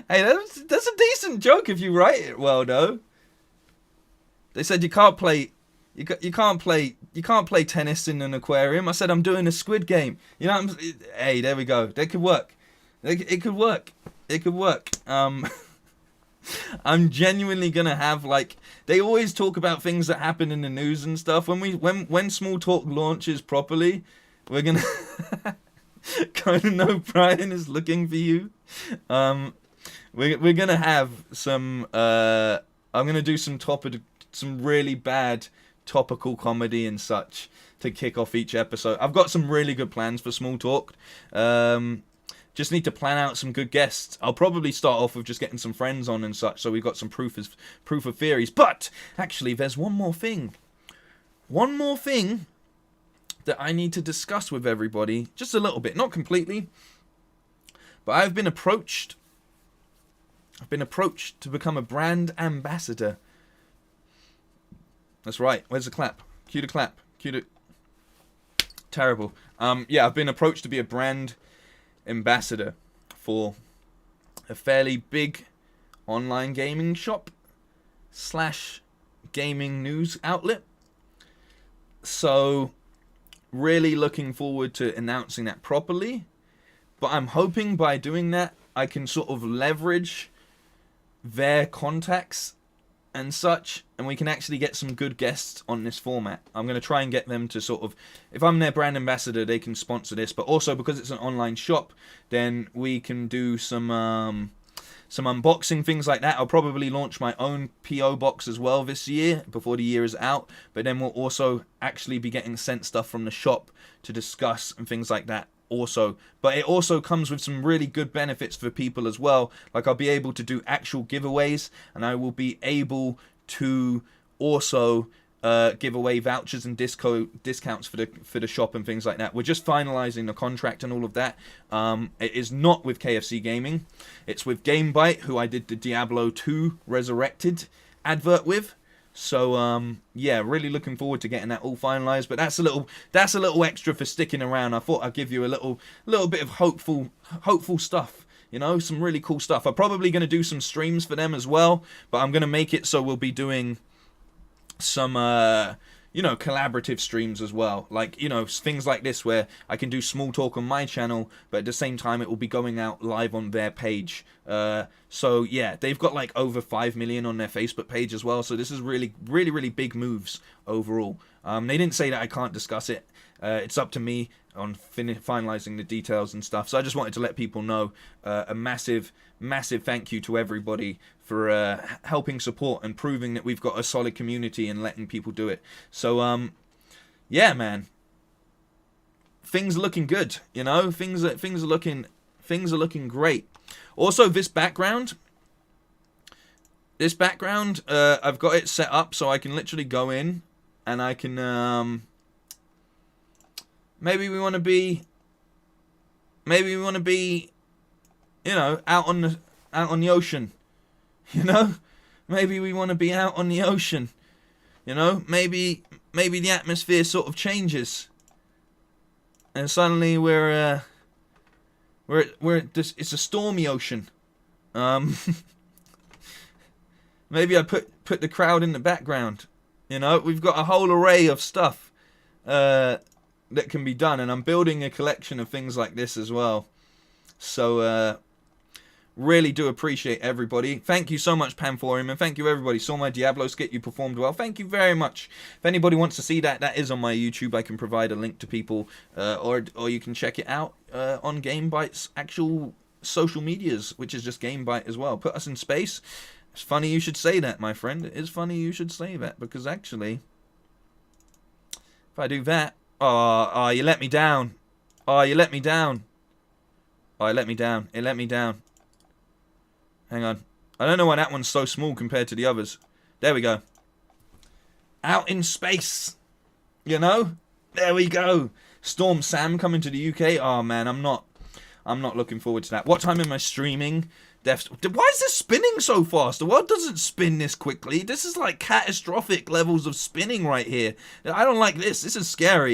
Hey, that's a decent joke if you write it well, though. They said you can't play tennis in an aquarium. I said I'm doing a squid game. You know, hey, there we go. That could work. It could work. It could work. I'm genuinely gonna have, like, they always talk about things that happen in the news and stuff. When Small Talk launches properly, we're gonna kind of know Brian is looking for you. We're gonna have some. I'm gonna do some really bad topical comedy and such to kick off each episode. I've got some really good plans for Small Talk. Just need to plan out some good guests. I'll probably start off with just getting some friends on and such, so we've got some proof of theories. But actually, there's one more thing that I need to discuss with everybody, just a little bit, not completely. But I've been approached to become a brand ambassador. That's right. Where's the clap? Cue the clap. Terrible. Yeah, I've been approached to be a brand ambassador for a fairly big online gaming shop / gaming news outlet. So, really looking forward to announcing that properly. But I'm hoping by doing that, I can sort of leverage their contacts and such, and we can actually get some good guests on this format. I'm going to try and get them to sort of, if I'm their brand ambassador, they can sponsor this, but also because it's an online shop, then we can do some unboxing, things like that. I'll probably launch my own PO box as well this year, before the year is out, but then we'll also actually be getting sent stuff from the shop to discuss and things like that also. But it also comes with some really good benefits for people as well. Like, I'll be able to do actual giveaways, and I will be able to also give away vouchers and discounts for the shop and things like that. We're just finalizing the contract and all of that. It is not with KFC Gaming. It's with Gamebyte, who I did the Diablo 2 Resurrected advert with. So yeah, really looking forward to getting that all finalized. But that's a little extra for sticking around. I thought I'd give you a little bit of hopeful stuff. You know, some really cool stuff. I'm probably going to do some streams for them as well, but I'm going to make it so we'll be doing some collaborative streams as well, like, things like this where I can do Small Talk on my channel, but at the same time it will be going out live on their page. So yeah, they've got like over 5 million on their Facebook page as well, so this is really big moves overall. They didn't say that I can't discuss it. It's up to me on finalizing the details and stuff. So I just wanted to let people know a massive thank you to everybody for helping support and proving that we've got a solid community and letting people do it. So yeah, man, things are looking good. Things are looking great. Also, this background, I've got it set up so I can literally go in and I can maybe we want to be out on the ocean. Maybe we want to be out on the ocean. Maybe the atmosphere sort of changes, and suddenly it's a stormy ocean. Maybe I put the crowd in the background. We've got a whole array of stuff that can be done, and I'm building a collection of things like this as well. So Really do appreciate everybody. Thank you so much, Panforium, and thank you everybody. Saw my Diablo skit, you performed well. Thank you very much. If anybody wants to see that, that is on my YouTube. I can provide a link to people, or you can check it out on GameByte's actual social medias, which is just GameByte as well. Put us in space. It's funny you should say that, my friend. It is funny you should say that, because actually, if I do that, oh, you let me down. Oh, you let me down. Oh, it let me down. It let me down. Hang on. I don't know why that one's so small compared to the others. There we go. Out in space. You know? There we go. Storm Sam coming to the UK. Oh, man, I'm not looking forward to that. What time am I streaming? Why is this spinning so fast? The world doesn't spin this quickly. This is like catastrophic levels of spinning right here. I don't like this. This is scary.